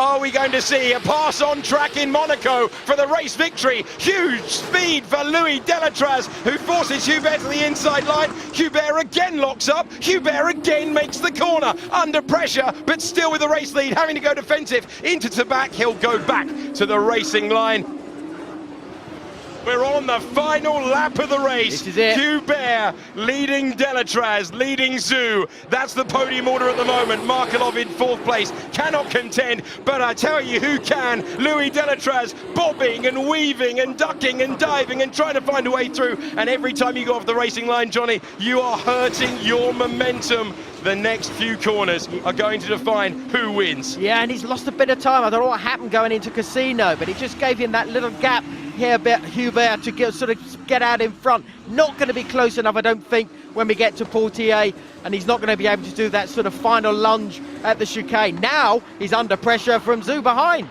Are we going to see a pass on track in Monaco for the race victory? Huge speed for Louis Delatraz, who forces Hubert to the inside line. Hubert again locks up. Hubert again makes the corner under pressure, but still with the race lead, having to go defensive into Tabak. He'll go back to the racing line. We're on the final lap of the race. This is it. Hubert leading Delatraz, leading Zhu. That's the podium order at the moment. Markelov in fourth place, cannot contend, but I tell you who can. Louis Delatraz bobbing and weaving and ducking and diving and trying to find a way through. And every time you go off the racing line, Johnny, you are hurting your momentum. The next few corners are going to define who wins. Yeah, and he's lost a bit of time. I don't know what happened going into Casino, but it just gave him that little gap here, Hubert, to get out in front. Not going to be close enough, I don't think, when we get to Portier, and he's not going to be able to do that sort of final lunge at the chicane. Now he's under pressure from Zhu behind.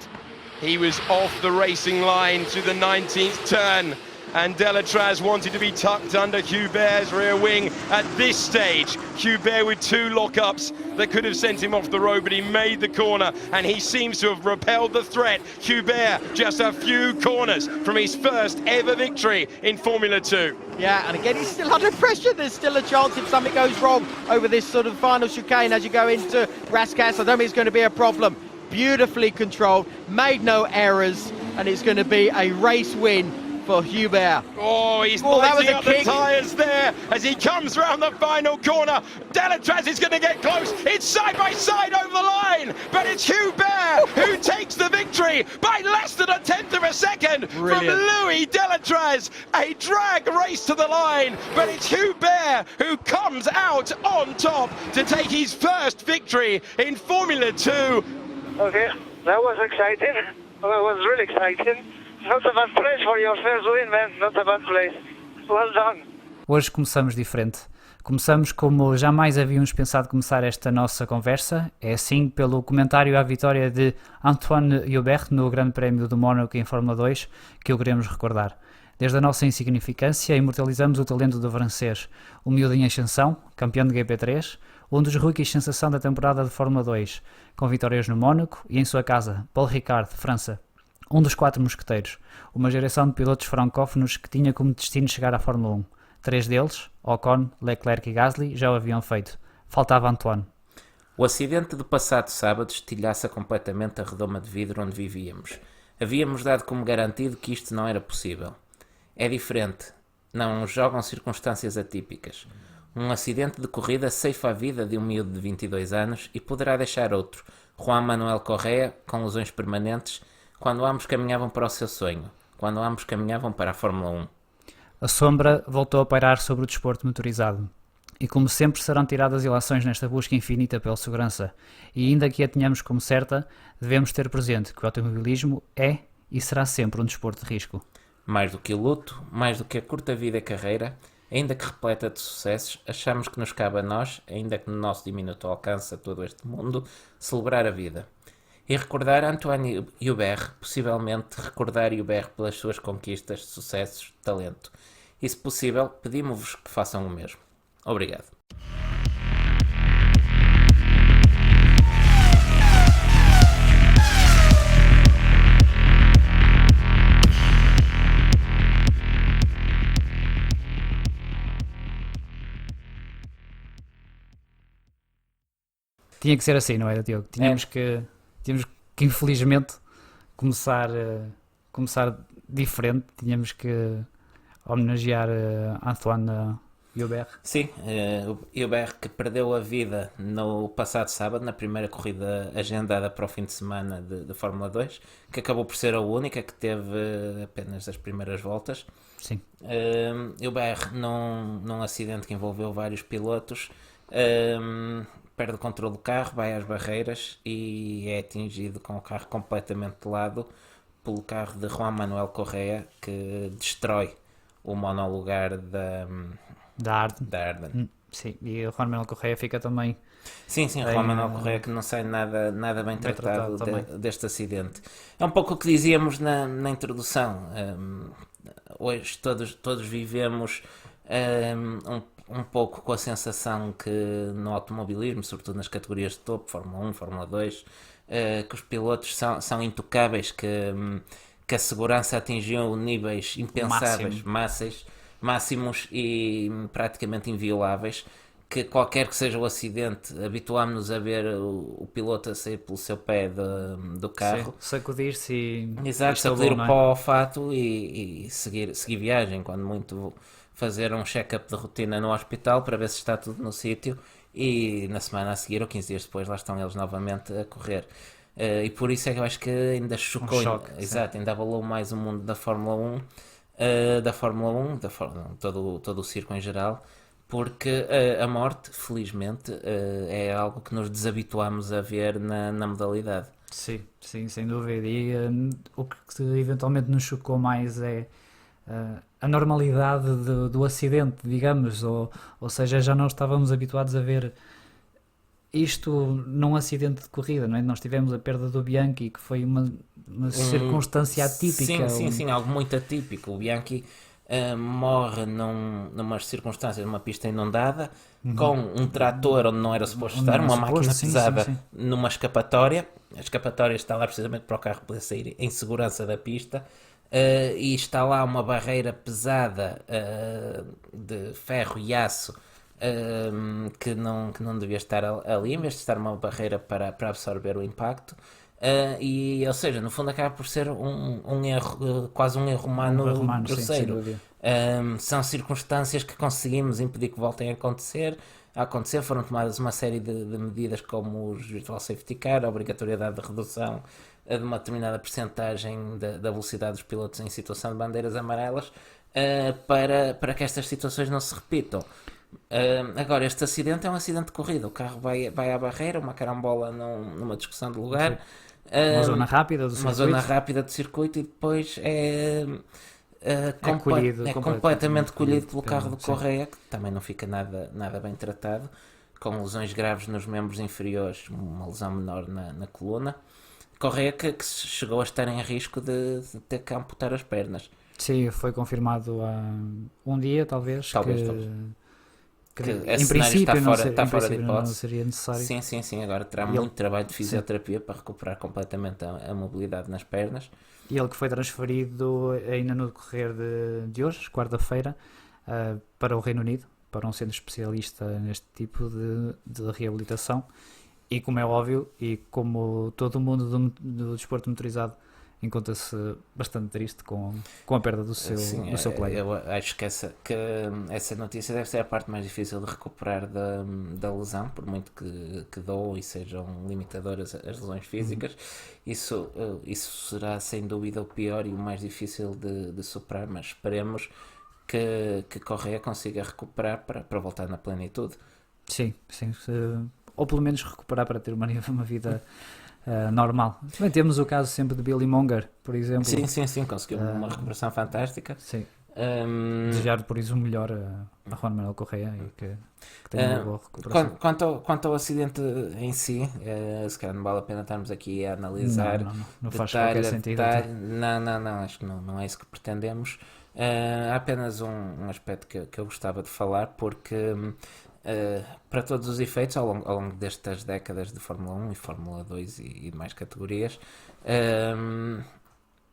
He was off the racing line to the 19th turn, and Delatraz wanted to be tucked under Hubert's rear wing at this stage. Hubert with two lockups that could have sent him off the road, but he made the corner and he seems to have repelled the threat. Hubert just a few corners from his first ever victory in Formula 2. Yeah, and again, he's still under pressure. There's still a chance if something goes wrong over this sort of final chicane as you go into Rascasse. I don't think it's going to be a problem. Beautifully controlled, made no errors, and it's going to be a race win for Hubert. Oh, he's lighting up the tyres there as he comes round the final corner. Delatraz is going to get close. It's side by side over the line, but it's Hubert who takes the victory by less than 1/10 of a second. Brilliant. From Louis Delatraz. A drag race to the line, but it's Hubert who comes out on top to take his first victory in Formula 2. Okay, that was exciting. That was really exciting. Not a bad place for your first win, man. Not a bad place. Well done. Hoje começamos diferente. Começamos como jamais havíamos pensado começar esta nossa conversa. É assim pelo comentário à vitória de Antoine Hubert no Grande Prémio do Mónaco em Fórmula 2 que o queremos recordar. Desde a nossa insignificância imortalizamos o talento do francês, o miúdo em ascensão, campeão de GP3, um dos rookies sensação da temporada de Fórmula 2, com vitórias no Mónaco e em sua casa, Paul Ricard, França. Um dos 4 mosqueteiros, uma geração de pilotos francófonos que tinha como destino chegar à Fórmula 1. 3 deles, Ocon, Leclerc e Gasly, já o haviam feito. Faltava Antoine. O acidente do passado sábado estilhaça completamente a redoma de vidro onde vivíamos. Havíamos dado como garantido que isto não era possível. É diferente. Não jogam circunstâncias atípicas. Um acidente de corrida ceifa a vida de um miúdo de 22 anos e poderá deixar outro, Juan Manuel Correa, com lesões permanentes, quando ambos caminhavam para o seu sonho, quando ambos caminhavam para a Fórmula 1. A sombra voltou a pairar sobre o desporto motorizado. E como sempre serão tiradas ilações nesta busca infinita pela segurança. E ainda que a tenhamos como certa, devemos ter presente que o automobilismo é e será sempre um desporto de risco. Mais do que o luto, mais do que a curta vida e carreira, ainda que repleta de sucessos, achamos que nos cabe a nós, ainda que no nosso diminuto alcance a todo este mundo, celebrar a vida. E recordar Antoine Hubert, possivelmente recordar Hubert pelas suas conquistas, sucessos, talento. E se possível, pedimos-vos que façam o mesmo. Obrigado. Tinha que ser assim, não era, Diogo? Tínhamos que infelizmente começar diferente. Tínhamos que homenagear Antoine Hubert. Sim, Hubert que perdeu a vida no passado sábado, na primeira corrida agendada para o fim de semana de Fórmula 2, que acabou por ser a única que teve apenas as primeiras voltas. Sim. Hubert, num acidente que envolveu vários pilotos, perde o controle do carro, vai às barreiras e é atingido com o carro completamente de lado pelo carro de Juan Manuel Correa, que destrói o monolugar da Arden. Sim, e o Juan Manuel Correa fica também... Sim, Juan Manuel Correa que não sai nada bem tratado deste acidente. É um pouco o que dizíamos na introdução. Hoje todos vivemos um pouco com a sensação que no automobilismo, sobretudo nas categorias de topo, Fórmula 1, Fórmula 2, que os pilotos são intocáveis, que a segurança atingiu níveis impensáveis, máximos e praticamente invioláveis, que qualquer que seja o acidente, habituámos-nos a ver o piloto a sair pelo seu pé do carro. Sim, sacudir-se e... Exato, estou sacudir bom, o não é? pó ao fato e seguir viagem, quando muito fazer um check-up de rotina no hospital para ver se está tudo no sítio, e na semana a seguir ou 15 dias depois lá estão eles novamente a correr. E por isso é que eu acho que ainda chocou, choque, exato, ainda abalou mais o mundo da Fórmula 1, todo o circo em geral, porque a morte, felizmente, é algo que nos desabituámos a ver na modalidade. Sim, sim, sem dúvida. E o que eventualmente nos chocou mais é a normalidade do acidente, digamos, ou seja, já não estávamos habituados a ver isto num acidente de corrida, não é? Nós tivemos a perda do Bianchi, que foi uma circunstância atípica. Sim, algo muito atípico. O Bianchi morre numas circunstâncias, numa pista inundada, com um trator onde não era suposto estar, uma máquina pesada numa escapatória. A escapatória está lá precisamente para o carro poder sair em segurança da pista. E está lá uma barreira pesada de ferro e aço que não devia estar ali, em vez de estar uma barreira para absorver o impacto. Ou seja, no fundo acaba por ser um erro, quase um erro humano grosseiro. São circunstâncias que conseguimos impedir que voltem a acontecer. Foram tomadas uma série de medidas, como os Virtual Safety Car, a obrigatoriedade de redução de uma determinada percentagem da velocidade dos pilotos em situação de bandeiras amarelas, para que estas situações não se repitam. Agora, este acidente é um acidente de corrida. O carro vai à barreira, uma carambola numa discussão de lugar, uma zona rápida do circuito. Uma zona rápida de circuito, e depois é completamente colhido pelo carro do Correia, que também não fica nada bem tratado, com lesões graves nos membros inferiores, uma lesão menor na coluna. Correia que chegou a estar em risco de ter que amputar as pernas. Sim, foi confirmado há um dia, talvez. Que em princípio está fora de hipótese. Não seria necessário. Sim, agora terá muito trabalho de fisioterapia para recuperar completamente a mobilidade nas pernas. E ele que foi transferido ainda no decorrer de hoje, quarta-feira, para o Reino Unido, para um centro especialista neste tipo de reabilitação. E como é óbvio, e como todo o mundo do desporto motorizado, encontra-se bastante triste com a perda do seu colega. Eu acho que essa notícia deve ser a parte mais difícil de recuperar da lesão, por muito que dou e sejam limitadoras as lesões físicas. Isso será sem dúvida o pior e o mais difícil de superar, mas esperemos que Correia consiga recuperar para voltar na plenitude. Sim, ou pelo menos recuperar para ter uma vida normal. Também temos o caso sempre de Billy Monger, por exemplo. Sim, conseguiu uma recuperação fantástica. Sim. Desejar por isso o melhor a Juan Manuel Correia e que tenha uma boa recuperação. Quanto ao acidente em si, se calhar não vale a pena estarmos aqui a analisar. Não faz qualquer sentido. Não, acho que não é isso que pretendemos. Há apenas um aspecto que eu gostava de falar, porque para todos os efeitos, ao longo destas décadas de Fórmula 1 e Fórmula 2 e mais categorias,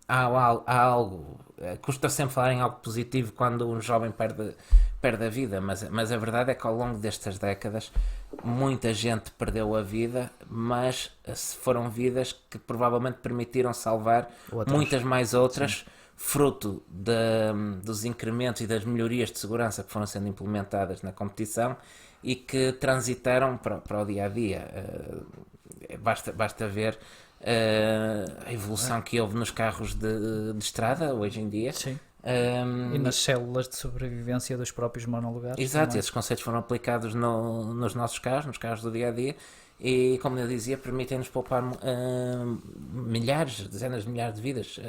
há algo, custa sempre falar em algo positivo quando um jovem perde a vida, mas a verdade é que ao longo destas décadas muita gente perdeu a vida, mas foram vidas que provavelmente permitiram salvar muitas mais outras. Sim. Fruto dos incrementos e das melhorias de segurança que foram sendo implementadas na competição e que transitaram para o dia-a-dia. Basta ver a evolução que houve nos carros de estrada hoje em dia. Sim. E nas células de sobrevivência dos próprios monolugares. Exato, esses conceitos foram aplicados nos nossos carros, nos carros do dia-a-dia. E, como eu dizia, permitem-nos poupar dezenas de milhares de vidas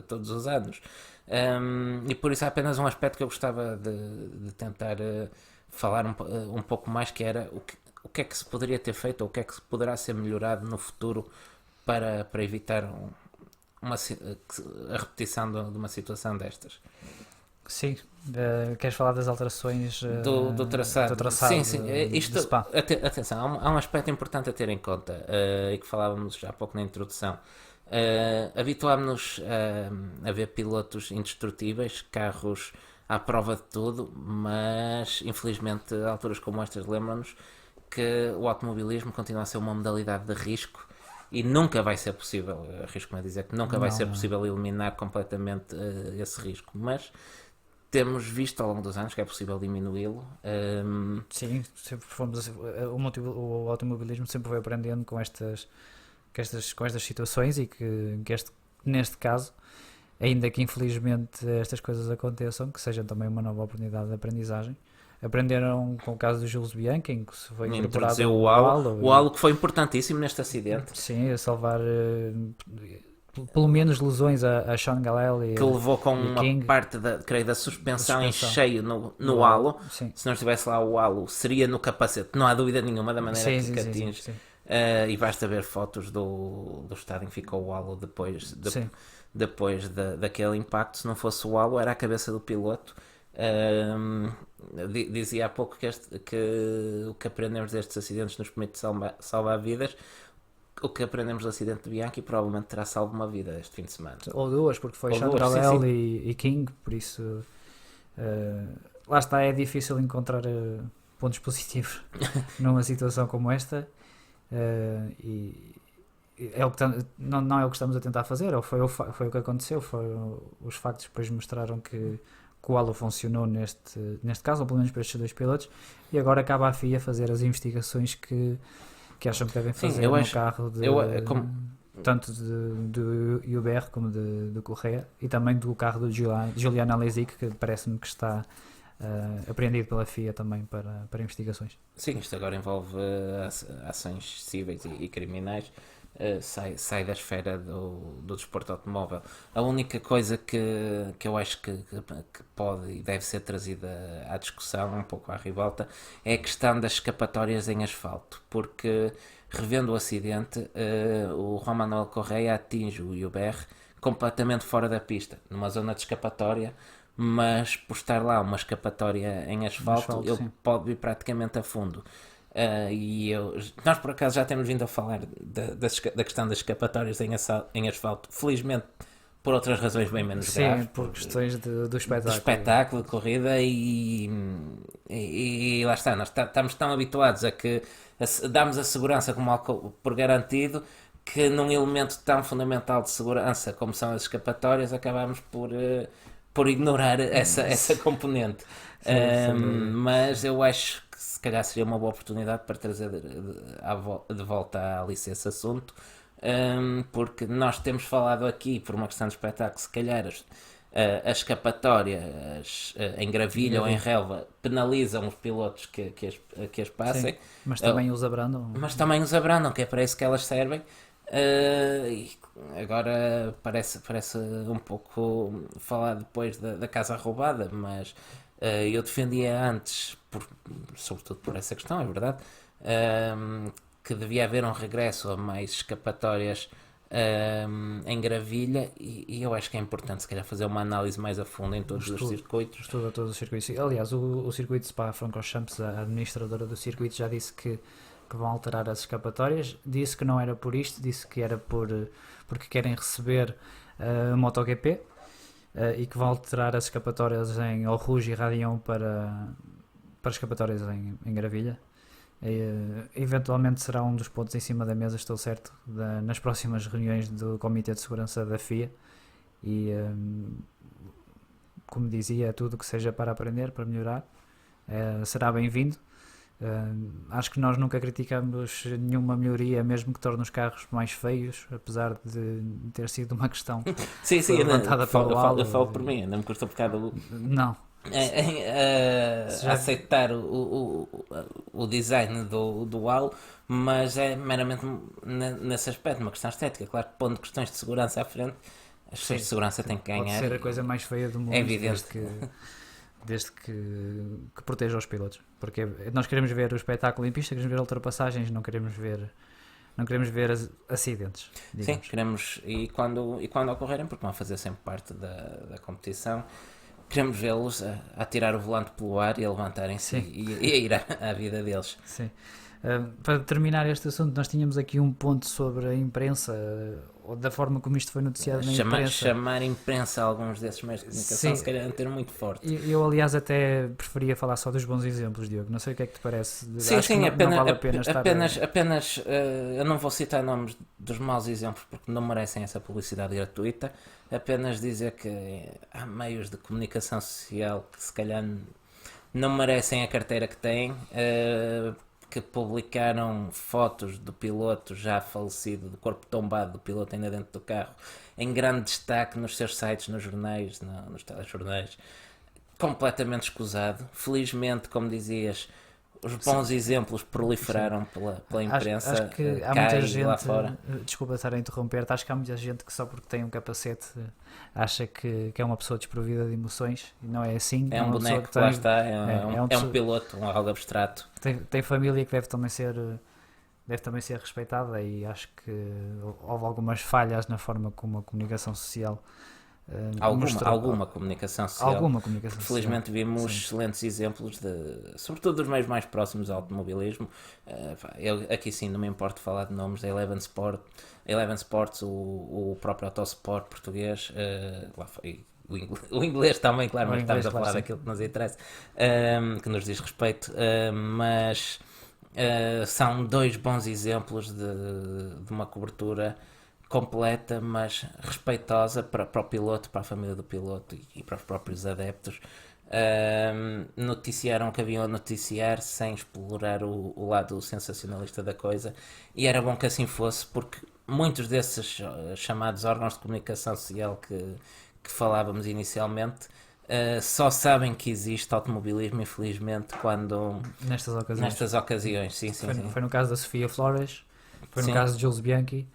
todos os anos. E por isso há apenas um aspecto que eu gostava de tentar falar um pouco mais, que era o que é que se poderia ter feito, ou o que é que poderá ser melhorado no futuro para evitar a repetição de uma situação destas. Sim, queres falar das alterações do traçado. Sim, sim. de Isto, Spa? atenção, há um aspecto importante a ter em conta e que falávamos já há pouco na introdução. Habituámos-nos a ver pilotos indestrutíveis, carros à prova de tudo, mas infelizmente alturas como estas lembram-nos que o automobilismo continua a ser uma modalidade de risco e nunca vai ser possível, arrisco-me a dizer que nunca vai ser possível eliminar completamente esse risco, mas temos visto ao longo dos anos que é possível diminuí-lo. Sim, sempre fomos, o automobilismo sempre foi aprendendo com estas situações e que neste caso, ainda que infelizmente estas coisas aconteçam, que sejam também uma nova oportunidade de aprendizagem. Aprenderam com o caso do Jules Bianchi, em que se foi incorporado Introduziu o halo que foi importantíssimo neste acidente. Sim, a salvar pelo menos lesões a Sean Gallel que levou com uma King. parte da suspensão em cheio no halo. Sim. Se não estivesse lá o halo, seria no capacete, não há dúvida nenhuma da maneira que atinge. Sim. E basta ver fotos do estado em que ficou o halo depois daquele impacto. Se não fosse o halo, era a cabeça do piloto. Dizia há pouco que o que aprendemos destes acidentes nos permite salvar vidas. O que aprendemos do acidente de Bianchi provavelmente terá salvo uma vida este fim de semana. Ou duas, porque foi Sean sim. Gallel e King, por isso lá está, é difícil encontrar pontos positivos numa situação como esta. E é o que não é o que estamos a tentar fazer, ou foi o que aconteceu, os factos depois mostraram que o halo funcionou neste caso, ou pelo menos para estes dois pilotos, e agora acaba a FIA a fazer as investigações que acham que devem fazer carro tanto do UBR como do Correa, e também do carro do Julian Alesic, que parece-me que está apreendido pela FIA também para investigações. Sim, isto agora envolve ações cíveis e criminais. Sai da esfera do desporto automóvel. A única coisa que eu acho que pode e deve ser trazida à discussão, um pouco à ribalta, é a questão das escapatórias em asfalto, porque revendo o acidente, o Juan Manuel Correa atinge o UBR completamente fora da pista, numa zona de escapatória, mas por estar lá uma escapatória em asfalto ele sim. pode ir praticamente a fundo. Nós por acaso já temos vindo a falar da questão das escapatórias em asfalto, felizmente por outras razões bem menos graves. Sim, por questões do espetáculo. Do espetáculo, de corrida, e lá está, nós estamos tão habituados a que damos a segurança como algo por garantido, que num elemento tão fundamental de segurança como são as escapatórias, acabamos por ignorar essa componente. Mas eu acho que se calhar seria uma boa oportunidade para trazer de volta à licença esse assunto, porque nós temos falado aqui, por uma questão de espetáculo, se calhar as escapatórias em gravilha ou em relva penalizam os pilotos que as passem. Sim, mas também os abrandam. Que é para isso que elas servem. E agora parece um pouco falar depois da casa roubada, mas eu defendia antes, sobretudo por essa questão, é verdade, que devia haver um regresso a mais escapatórias em gravilha, e eu acho que é importante se calhar fazer uma análise mais a fundo em todos os circuitos. Estuda todos os circuitos. Aliás, o circuito de Spa-Francorchamps, a administradora do circuito, já disse que vão alterar as escapatórias. Disse que não era por isto, disse que era porque querem receber a MotoGP, e que vão alterar as escapatórias em Rouge e Radion para escapatórias em gravilha. Eventualmente será um dos pontos em cima da mesa, estou certo, nas próximas reuniões do Comitê de Segurança da FIA, e como dizia, tudo que seja para aprender, para melhorar, será bem-vindo. Acho que nós nunca criticamos nenhuma melhoria, mesmo que torne os carros mais feios, apesar de ter sido uma questão levantada pelo Halo. Eu falo por mim, não me custa um bocado aceitar o design do Halo, mas é meramente nesse aspecto, uma questão estética. Claro que pondo questões de segurança à frente, as questões de segurança têm que ganhar. Pode ser a coisa mais feia do mundo, é evidente. Desde que proteja os pilotos, porque nós queremos ver o espetáculo em pista, queremos ver ultrapassagens, não queremos ver acidentes, digamos. Sim, queremos, e quando ocorrerem, porque vão fazer sempre parte da competição, queremos vê-los a tirar o volante pelo ar e a levantarem-se e a ir à vida deles. Sim. Para terminar este assunto, nós tínhamos aqui um ponto sobre a imprensa, ou da forma como isto foi noticiado na imprensa. Chamar imprensa a alguns desses meios de comunicação, se calhar é um termo muito forte. Eu, aliás, até preferia falar só dos bons exemplos, Diogo. Não sei o que é que te parece. Sim, Acho que não vale a pena estar apenas eu não vou citar nomes dos maus exemplos porque não merecem essa publicidade gratuita. Apenas dizer que há meios de comunicação social que se calhar não merecem a carteira que têm, que publicaram fotos do piloto já falecido, do corpo tombado do piloto ainda dentro do carro, em grande destaque nos seus sites, nos jornais, nos telejornais, completamente escusado. Felizmente, como dizias, os bons exemplos proliferaram pela imprensa. Acho que há cá muita e lá gente, fora. desculpa estar a interromper-te, acho que há muita gente que só porque tem um capacete acha que é uma pessoa desprovida de emoções, e não é assim. É um uma boneco, que lá tem, está, é um piloto, algo abstrato. tem família que deve também ser respeitada, e acho que houve algumas falhas na forma como a comunicação social Alguma comunicação social. Alguma comunicação social. Felizmente vimos excelentes exemplos, sobretudo dos meios mais próximos ao automobilismo. Eu aqui sim não me importo falar de nomes da Eleven Sports, o próprio Autosport português, o inglês também, claro, mas estamos a falar daquilo que nos interessa, que nos diz respeito, mas são dois bons exemplos de uma cobertura completa, mas respeitosa para o piloto, para a família do piloto e para os próprios adeptos. Noticiaram que haviam a noticiar sem explorar o lado sensacionalista da coisa, e era bom que assim fosse, porque muitos desses chamados órgãos de comunicação social que falávamos inicialmente só sabem que existe automobilismo, infelizmente, quando nestas ocasiões. Sim. Foi no caso da Sofia Flores, foi no Sim. caso de Jules Bianchi.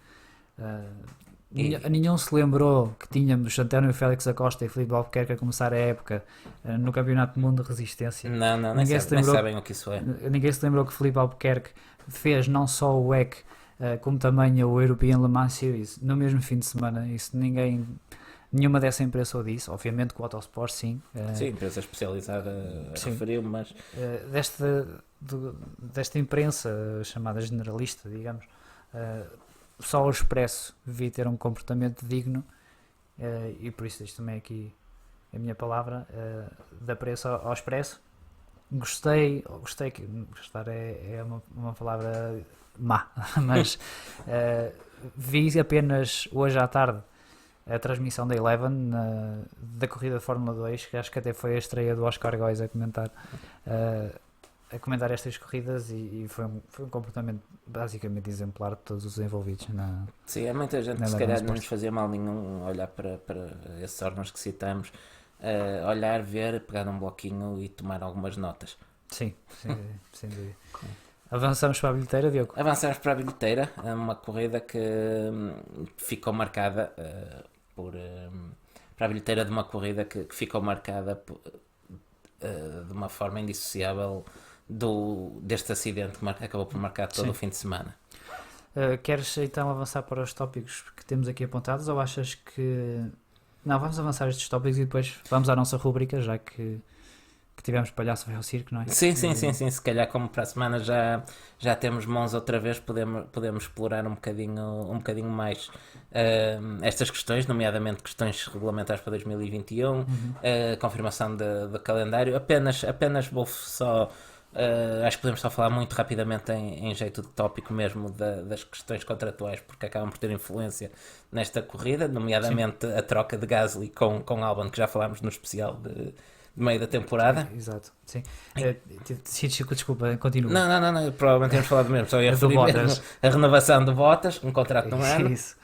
Nenhum se lembrou que tínhamos António Félix Acosta e Filipe Albuquerque a começar a época no Campeonato do Mundo de Resistência. Não, nem sabem o que isso é. Ninguém se lembrou que Filipe Albuquerque fez não só o WEC como também o European Le Mans Series no mesmo fim de semana. Isso nenhuma dessa imprensa o disse. Obviamente que o Autosport sim. Sim, empresa especializada referiu, mas desta imprensa chamada generalista, digamos, só o Expresso devia ter um comportamento digno, e por isso deixo também aqui a minha palavra da pressa ao Expresso. Gostei que gostar é uma palavra má, mas vi apenas hoje à tarde a transmissão da Eleven da corrida de Fórmula 2, que acho que até foi a estreia do Oscar Góes a comentar estas corridas, e foi um comportamento basicamente exemplar de todos os envolvidos. Sim, há muita gente que se calhar não nos fazia mal nenhum olhar para esses órgãos que citamos, olhar, ver, pegar um bloquinho e tomar algumas notas. Sim, sem dúvida. Avançamos para a bilheteira, Diogo? Avançamos para a bilheteira, uma corrida que ficou marcada para a bilheteira de uma corrida que ficou marcada de uma forma indissociável deste acidente que acabou por marcar todo o fim de semana. Queres então avançar para os tópicos que temos aqui apontados, ou achas que... Não, vamos avançar estes tópicos e depois vamos à nossa rubrica, já que tivemos Palhaço Vai ao Circo, não é? Sim, se calhar como para a semana já temos mãos outra vez, podemos explorar um bocadinho mais estas questões, nomeadamente questões regulamentares para 2021, confirmação do calendário. Apenas vou só... acho que podemos só falar muito rapidamente em jeito de tópico mesmo das questões contratuais, porque acabam por ter influência nesta corrida, nomeadamente a troca de Gasly com Albon, que já falámos no especial de meio da temporada. Exato, sim. Desculpa, continua. Não, provavelmente temos falado mesmo, só ia referir mesmo a renovação de Bottas, um contrato de um ano. Isso.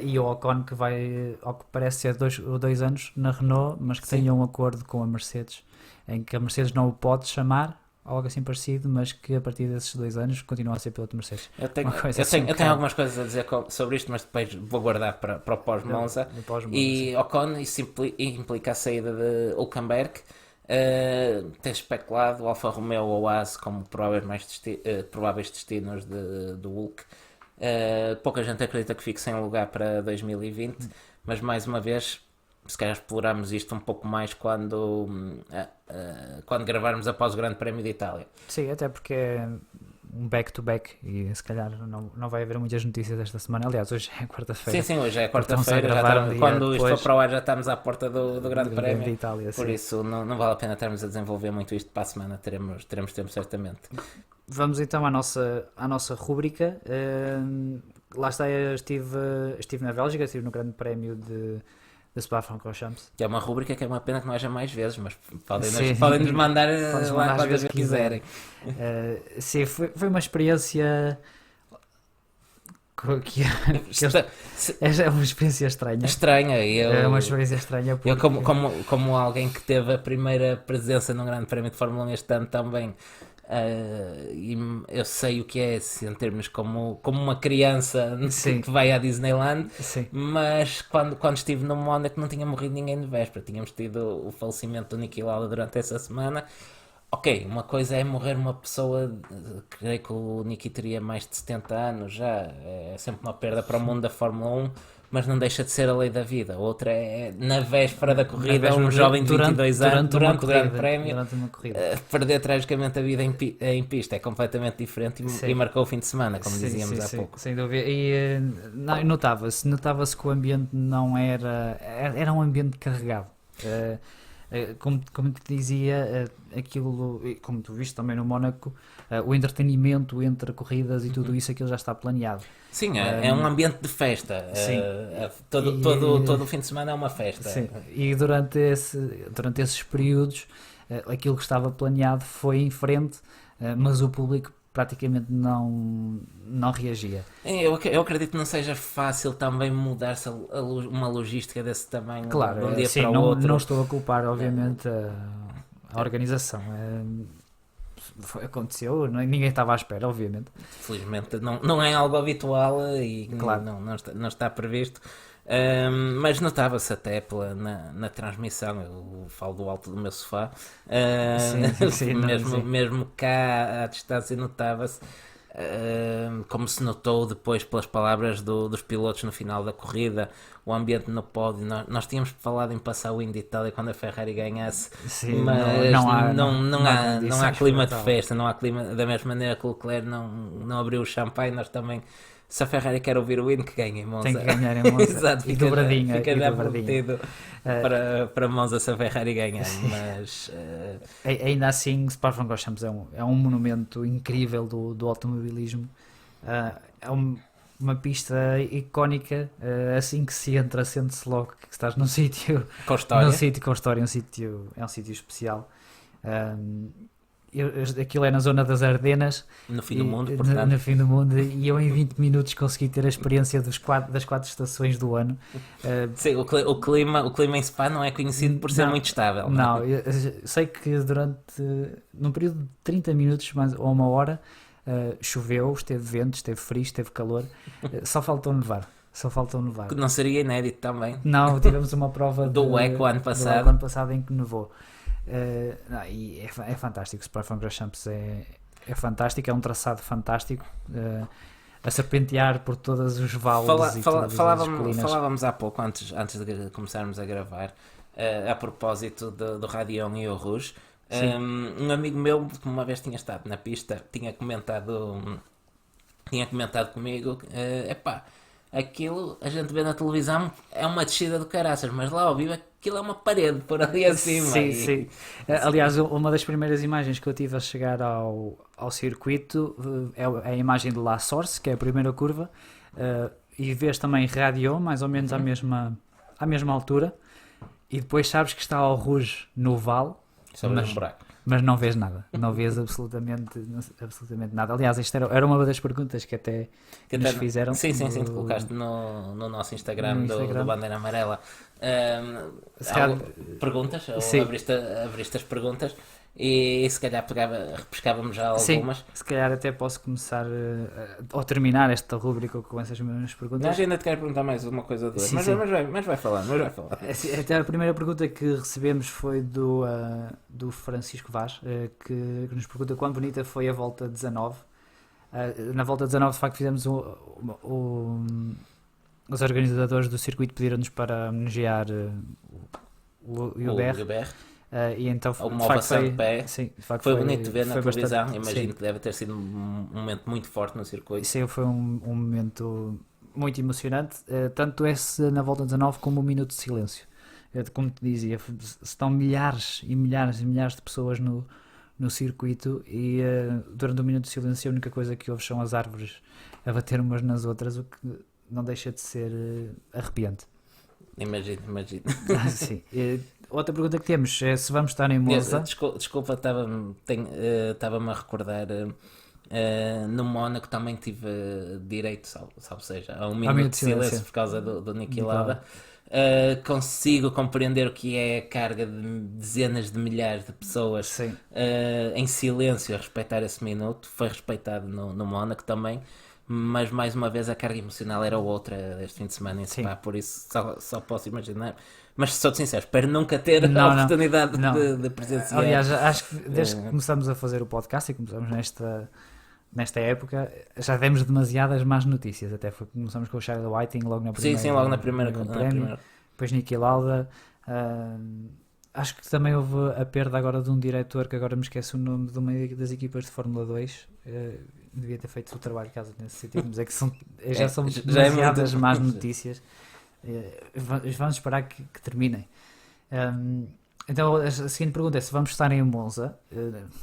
E o Ocon, que vai, ao que parece ser 2 anos na Renault, mas que tenha um acordo com a Mercedes, em que a Mercedes não o pode chamar, algo assim parecido, mas que a partir desses 2 anos continua a ser piloto Mercedes. Eu tenho algumas coisas a dizer sobre isto, mas depois vou guardar para o pós-Monza. E Ocon, isso implica a saída de Hülkenberg. Tem especulado o Alfa Romeo ou Haas como prováveis destinos do Hulk. Pouca gente acredita que fique sem lugar para 2020, mas mais uma vez se calhar exploramos isto um pouco mais quando gravarmos após o Grande Prémio de Itália. Sim, até porque é um back-to-back e se calhar não vai haver muitas notícias esta semana. Aliás, hoje é quarta-feira. Sim, hoje é Estão-se a quarta-feira, gravar um dia quando isto depois for para o ar já estamos à porta do Grande do Prémio, de Itália, por sim. isso não vale a pena estarmos a desenvolver muito isto para a semana, teremos tempo certamente. Vamos então à nossa rúbrica. Lá está, eu estive na Bélgica, estive no Grande Prémio de Spa-Francorchamps. Que é uma rúbrica que é uma pena que não haja mais vezes, mas Sim. podem-nos mandar Podes lá mandar às quantas vezes vezes quiserem. Sim, foi uma experiência que é uma experiência estranha. Estranha, É uma experiência estranha porque... eu como alguém que teve a primeira presença num Grande Prémio de Fórmula 1 este ano também, e eu sei o que é sentir-nos como uma criança Sim. que vai à Disneyland, Sim. mas quando estive no Mónaco não tinha morrido ninguém de véspera, tínhamos tido o falecimento do Niki Lauda durante essa semana. Ok, uma coisa é morrer uma pessoa, creio que o Niki teria mais de 70 anos já, é sempre uma perda para o mundo da Fórmula 1, mas não deixa de ser a lei da vida. Outra é, na véspera da corrida, um jovem de 22 anos, durante o Grande Prémio, durante uma corrida. perder tragicamente a vida em pista é completamente diferente e marcou o fim de semana, como Sim, dizíamos há sim, pouco. sem dúvida. E notava-se que o ambiente não era um ambiente carregado. Como te dizia, aquilo, como tu viste também no Mónaco, o entretenimento entre corridas e tudo isso, aquilo já está planeado. Sim, é um ambiente de festa. Sim. Todo o fim de semana é uma festa. Sim. E durante esses períodos, aquilo que estava planeado foi em frente, mas o público praticamente não reagia. Eu acredito que não seja fácil também mudar-se uma logística desse tamanho Claro, de um dia sim, para o outro. não estou a culpar, obviamente, a organização. Aconteceu, ninguém estava à espera, obviamente. Felizmente não é algo habitual e Claro. não está previsto. Mas notava-se até na transmissão, eu falo do alto do meu sofá, Sim, mesmo cá à distância notava-se, como se notou depois pelas palavras dos pilotos no final da corrida, o ambiente no pódio. Nós tínhamos falado em passar o Indy Itália quando a Ferrari ganhasse, Sim, mas não há condições clima para de tal. festa, não há clima, da mesma maneira que o Leclerc não abriu o champanhe. Nós também, se a Ferrari quer ouvir o hino, que ganhe em Monza. Tem que ganhar em Monza. Exato, E dobradinha. fica e já dobradinha. prometido para Monza se a Ferrari ganhar, mas Ainda assim, Spa-Francorchamps é um monumento incrível do automobilismo. É uma pista icónica. Assim que se entra, sente-se logo que estás num sítio com história. num sítio com história, é um sítio especial. Aquilo é na zona das Ardenas, No fim do mundo, no portanto. fim do mundo, e eu em 20 minutos consegui ter a experiência das 4 estações do ano. Sim, o clima em Spa não é conhecido por ser Não, muito estável. Não, eu sei que num período de 30 minutos ou uma hora, choveu, esteve vento, esteve frio, esteve calor, só faltou nevar. Que não seria inédito também. Não, tivemos uma prova Do WEC o ano passado. ano passado em que nevou. E é fantástico. O Spa-Francorchamps é fantástico, é um traçado fantástico, a serpentear por todos os vales e todas as colinas. Falávamos há pouco, antes de começarmos a gravar, a propósito do Radion e o Rouge. Um amigo meu, que uma vez tinha estado na pista, tinha comentado comigo, aquilo a gente vê na televisão é uma descida do caraças, mas lá ao vivo aquilo é uma parede por ali acima. Sim. Aliás, uma das primeiras imagens que eu tive a chegar ao circuito é a imagem de La Source, que é a primeira curva, e vês também Radion, mais ou menos à mesma altura, e depois sabes que está ao Rouge no vale, Sobre um buraco. mas não vês nada, não vês absolutamente nada. Aliás, isto era uma das perguntas que até nos fizeram. Sim, tu colocaste no nosso Instagram, do Bandeira Amarela. Perguntas, ou abriste as perguntas e se calhar repescávamos já algumas. Sim, se calhar até posso começar ou terminar esta rubrica com essas mesmas perguntas. Mas ainda te quero perguntar mais uma coisa ou duas. Sim, mas vai falar. Até a primeira pergunta que recebemos foi do Francisco Vaz, que nos pergunta quão bonita foi a volta 19. Na volta 19, de facto, fizemos os organizadores do circuito pediram-nos para homenagear Hubert. E então uma ovação de pé. Sim, de facto Foi bonito de ver na televisão, bastante, imagino sim. que deve ter sido um momento muito forte no circuito. Sim, foi um momento muito emocionante, tanto esse na volta 19 como o minuto de silêncio. Como te dizia, estão milhares e milhares e milhares de pessoas no circuito e durante o minuto de silêncio a única coisa que ouves são as árvores a bater umas nas outras, o que não deixa de ser arrepiante. Imagino. Sim. Outra pergunta que temos é se vamos estar em Monza. Desculpa, estava-me a recordar. No Mónaco também tive direito, salvo seja, a um minuto de silêncio por causa do Niki Lauda. Consigo compreender o que é a carga de dezenas de milhares de pessoas em silêncio a respeitar esse minuto. Foi respeitado no Mónaco também, mas mais uma vez a carga emocional era outra este fim de semana em Spa, por isso só posso imaginar. Mas sou-te sincero, espero nunca ter a oportunidade de presenciar. Aliás, acho que desde que começamos a fazer o podcast e começamos nesta época, já demos demasiadas más notícias. Até começamos com o Charlie Whiting logo na primeira. Sim, logo na primeira. Depois Niki Lauda. Acho que também houve a perda agora de um diretor, que agora me esqueço o nome, de uma das equipas de Fórmula 2. Devia ter feito o trabalho de casa nesse sentido, mas é que já são demasiadas más notícias. Vamos esperar que terminem. Então a seguinte pergunta é se vamos estar em Monza,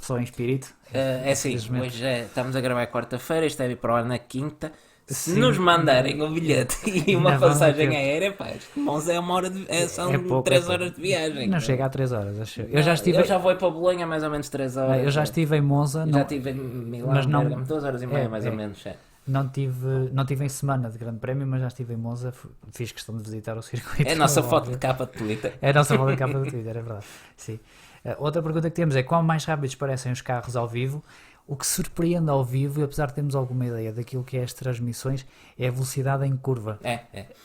só em espírito. É assim, hoje estamos a gravar quarta-feira, isto deve ir para o ar na quinta. Se nos mandarem um bilhete e uma passagem aérea, pá, Monza é uma hora são 3 horas de viagem. Não chega a 3 horas, acho. Eu já vou para Bolonha mais ou menos 3 horas. Eu já estive em Monza. Já estive em Milão, mas não, 2 horas e meia mais ou menos. Não tive em semana de grande prémio, mas já estive em Monza, fiz questão de visitar o circuito. É a nossa foto de capa de Twitter. É a nossa foto de capa de Twitter, é verdade. Sim. Outra pergunta que temos é quão mais rápidos parecem os carros ao vivo? O que surpreende ao vivo, e apesar de termos alguma ideia daquilo que é as transmissões, é a velocidade em curva.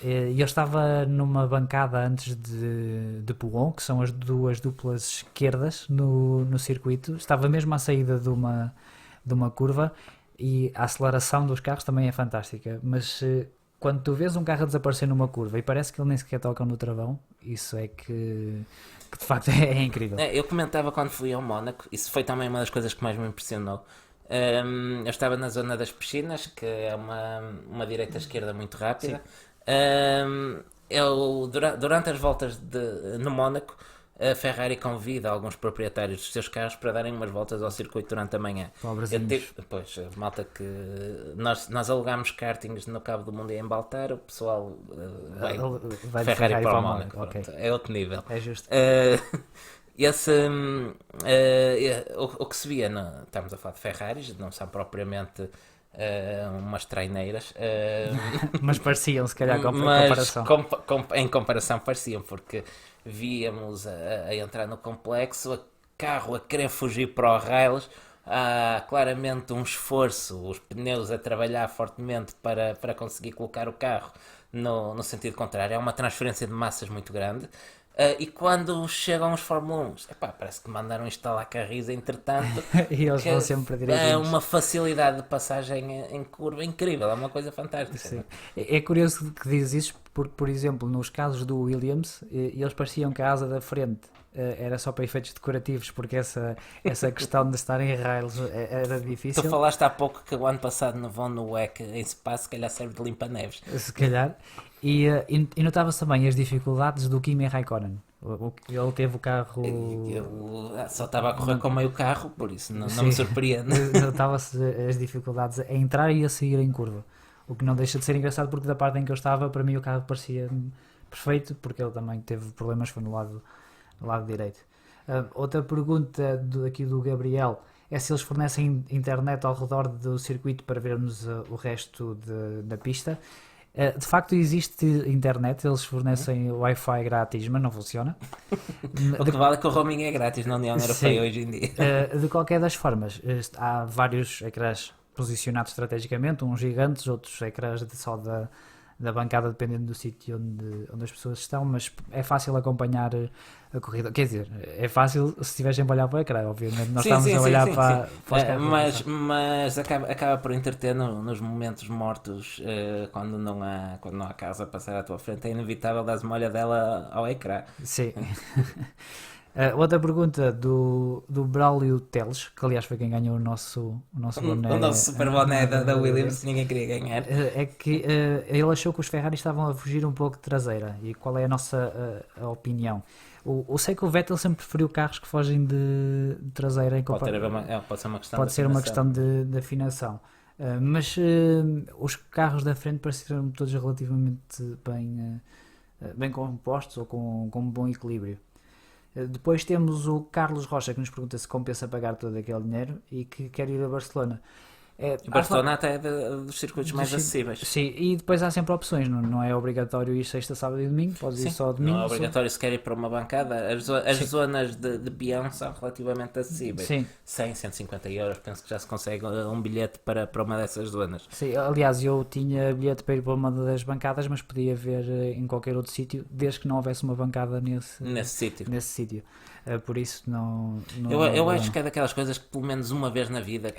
Eu estava numa bancada antes de Poulon, que são as duas duplas esquerdas no circuito. Estava mesmo à saída de uma curva e a aceleração dos carros também é fantástica. Mas quando tu vês um carro a desaparecer numa curva e parece que ele nem sequer toca no travão, isso é que de facto é incrível. Eu comentava quando fui ao Mónaco, isso foi também uma das coisas que mais me impressionou. Eu estava na zona das piscinas, que é uma direita-esquerda muito rápida. Durante as voltas no Mónaco, a Ferrari convida alguns proprietários dos seus carros para darem umas voltas ao circuito durante a manhã. Pois, malta que nós alugámos kartings no Cabo do Mundo e em Baltar, o pessoal vai Ferrari para o Mónaco. Okay. É outro nível. É justo. O que se via, estamos a falar de Ferraris, não são propriamente umas traineiras, mas pareciam, se calhar, comparação. Em comparação pareciam, porque víamos a entrar no complexo, o carro a querer fugir para o rails, há claramente um esforço, os pneus a trabalhar fortemente para conseguir colocar o carro no sentido contrário. É uma transferência de massas muito grande. E quando chegam os Fórmula 1, parece que mandaram instalar carris entretanto. E eles vão sempre direitinhos. É uma facilidade de passagem em curva incrível, é uma coisa fantástica. Sim. É curioso que dizes isso, porque, por exemplo, nos casos do Williams, eles pareciam que a asa da frente era só para efeitos decorativos, porque essa questão de estar em rails era difícil. Tu falaste há pouco que o ano passado nevou no WEC em Spa, se calhar serve de limpa-neves. Se calhar. E notava-se também as dificuldades do Kimi Raikkonen. Ele teve o carro... Eu só estava a correr com meio carro, por isso não me surpreende. Notava-se as dificuldades a entrar e a sair em curva. O que não deixa de ser engraçado, porque da parte em que eu estava, para mim o carro parecia perfeito, porque ele também teve problemas, foi no lado direito. Outra pergunta aqui do Gabriel é se eles fornecem internet ao redor do circuito para vermos o resto da pista. De facto existe internet, eles fornecem Wi-Fi grátis, mas não funciona. O que vale é que o roaming é grátis na União Europeia hoje em dia. De qualquer das formas, há vários ecrãs posicionados estrategicamente, uns gigantes, outros ecrãs só da bancada, dependendo do sítio onde as pessoas estão, mas é fácil acompanhar a corrida. Quer dizer, é fácil se estiver sempre a olhar para o ecrã, obviamente. Nós estamos a olhar para os carros. Mas acaba por entreter nos momentos mortos, quando não há casa a passar à tua frente. É inevitável dar uma olhadela ao ecrã. Sim. Outra pergunta do Braulio Teles, que aliás foi quem ganhou o nosso boné. O nosso super boné da Williams, ninguém queria ganhar. É que ele achou que os Ferrari estavam a fugir um pouco de traseira. E qual é a nossa a opinião? Eu sei que o Vettel sempre preferiu carros que fogem de traseira. Pode ser uma questão pode ser uma questão de afinação. Mas os carros da frente pareceram todos relativamente bem compostos ou com um bom equilíbrio. Depois temos o Carlos Rocha, que nos pergunta se compensa pagar todo aquele dinheiro e que quer ir a Barcelona. Barcelona até é dos circuitos mais acessíveis. Sim, e depois há sempre opções, não é obrigatório ir sexta, sábado e domingo, podes ir só domingo. Não é obrigatório se quer ir para uma bancada. As zonas de peão são relativamente acessíveis. Sim. 100, 150 euros, penso que já se consegue um bilhete para uma dessas zonas. Sim, aliás, eu tinha bilhete para ir para uma das bancadas, mas podia ver em qualquer outro sítio, desde que não houvesse uma bancada nesse sítio. Por isso não eu acho que é daquelas coisas que pelo menos uma vez na vida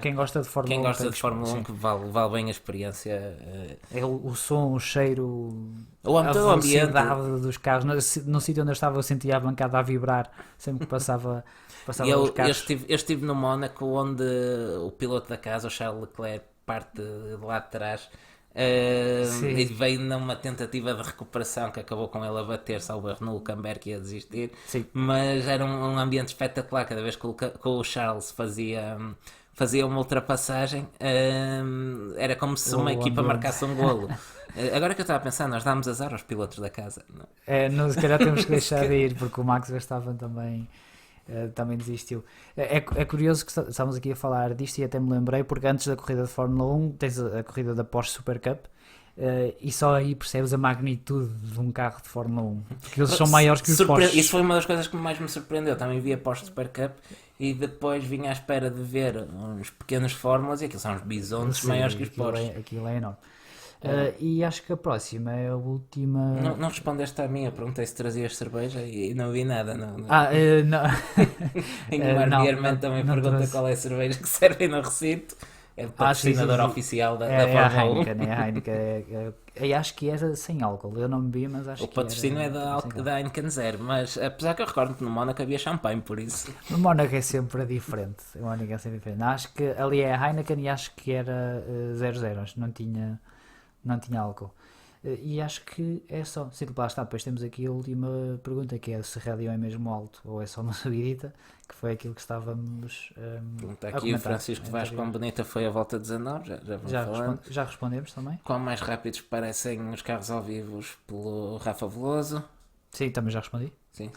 quem gosta de Fórmula 1 que vale bem a experiência. É o som, o cheiro, a velocidade dos carros. No sítio onde eu estava eu sentia a bancada a vibrar sempre que passava os carros. Eu estive no Mónaco, onde o piloto da casa, o Charles Leclerc, parte de lá de trás. E veio numa tentativa de recuperação que acabou com ele a bater, salvo erro, no Hülkenberg, que ia desistir. Sim. Mas era um ambiente espetacular. Cada vez que o Charles fazia uma ultrapassagem, era como se uma equipa marcasse um golo. Agora que eu estava a pensar, nós dámos azar aos pilotos da casa. Se calhar temos que deixar de ir, porque o Max Verstappen também desistiu. É curioso que estamos aqui a falar disto e até me lembrei, porque antes da corrida de Fórmula 1 tens a corrida da Porsche Super Cup, e só aí percebes a magnitude de um carro de Fórmula 1, porque eles são maiores que os Porsche. Isso foi uma das coisas que mais me surpreendeu. Também vi a Porsche Super Cup e depois vim à espera de ver uns pequenos Fórmulas, e aquilo são uns bisontes maiores que os Porsche. Aquilo é enorme. E acho que a próxima é a última. Não respondeste à minha, perguntei se trazias cerveja e não vi nada. Não. Não. E o Mark também pergunta trouxe. Qual é a cerveja que servem no recinto. É o patrocinador oficial da Fórmula 1. É a Heineken. Eu acho que era sem álcool, eu não bebi, mas acho que o patrocínio é da Heineken Zero, mas apesar que eu recordo que no Mónaco havia champanhe, por isso. No Mónaco é sempre diferente. Acho que ali é a Heineken e acho que era 00, acho que não tinha álcool. E acho que é só. Sim, lá está. Depois temos aqui a última pergunta, que é se rádio é mesmo alto ou é só uma subidita, que foi aquilo que estávamos pergunta aqui o Francisco Vaz, quão bonita foi a volta 19, já respondemos também. Quão mais rápidos parecem os carros ao vivo pelo Rafa Veloso? Sim, também já respondi. Sim.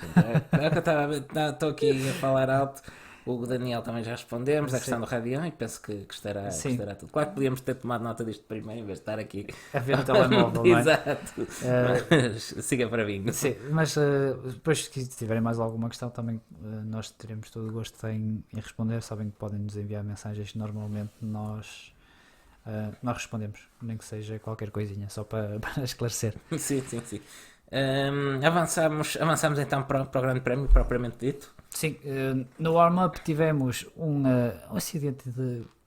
É que eu estou aqui a falar alto. O Daniel também já respondemos, a questão do Radião, e penso que estará tudo. Claro que podíamos ter tomado nota disto primeiro, em vez de estar aqui a ver o telemóvel, não é? Exato. Mas siga para mim. Sim, mas depois, se tiverem mais alguma questão, também nós teremos todo o gosto em responder. Sabem que podem nos enviar mensagens que normalmente nós respondemos, nem que seja qualquer coisinha, só para esclarecer. Sim. Avançamos então para o Grande Prémio propriamente dito. Sim, no warm-up tivemos um acidente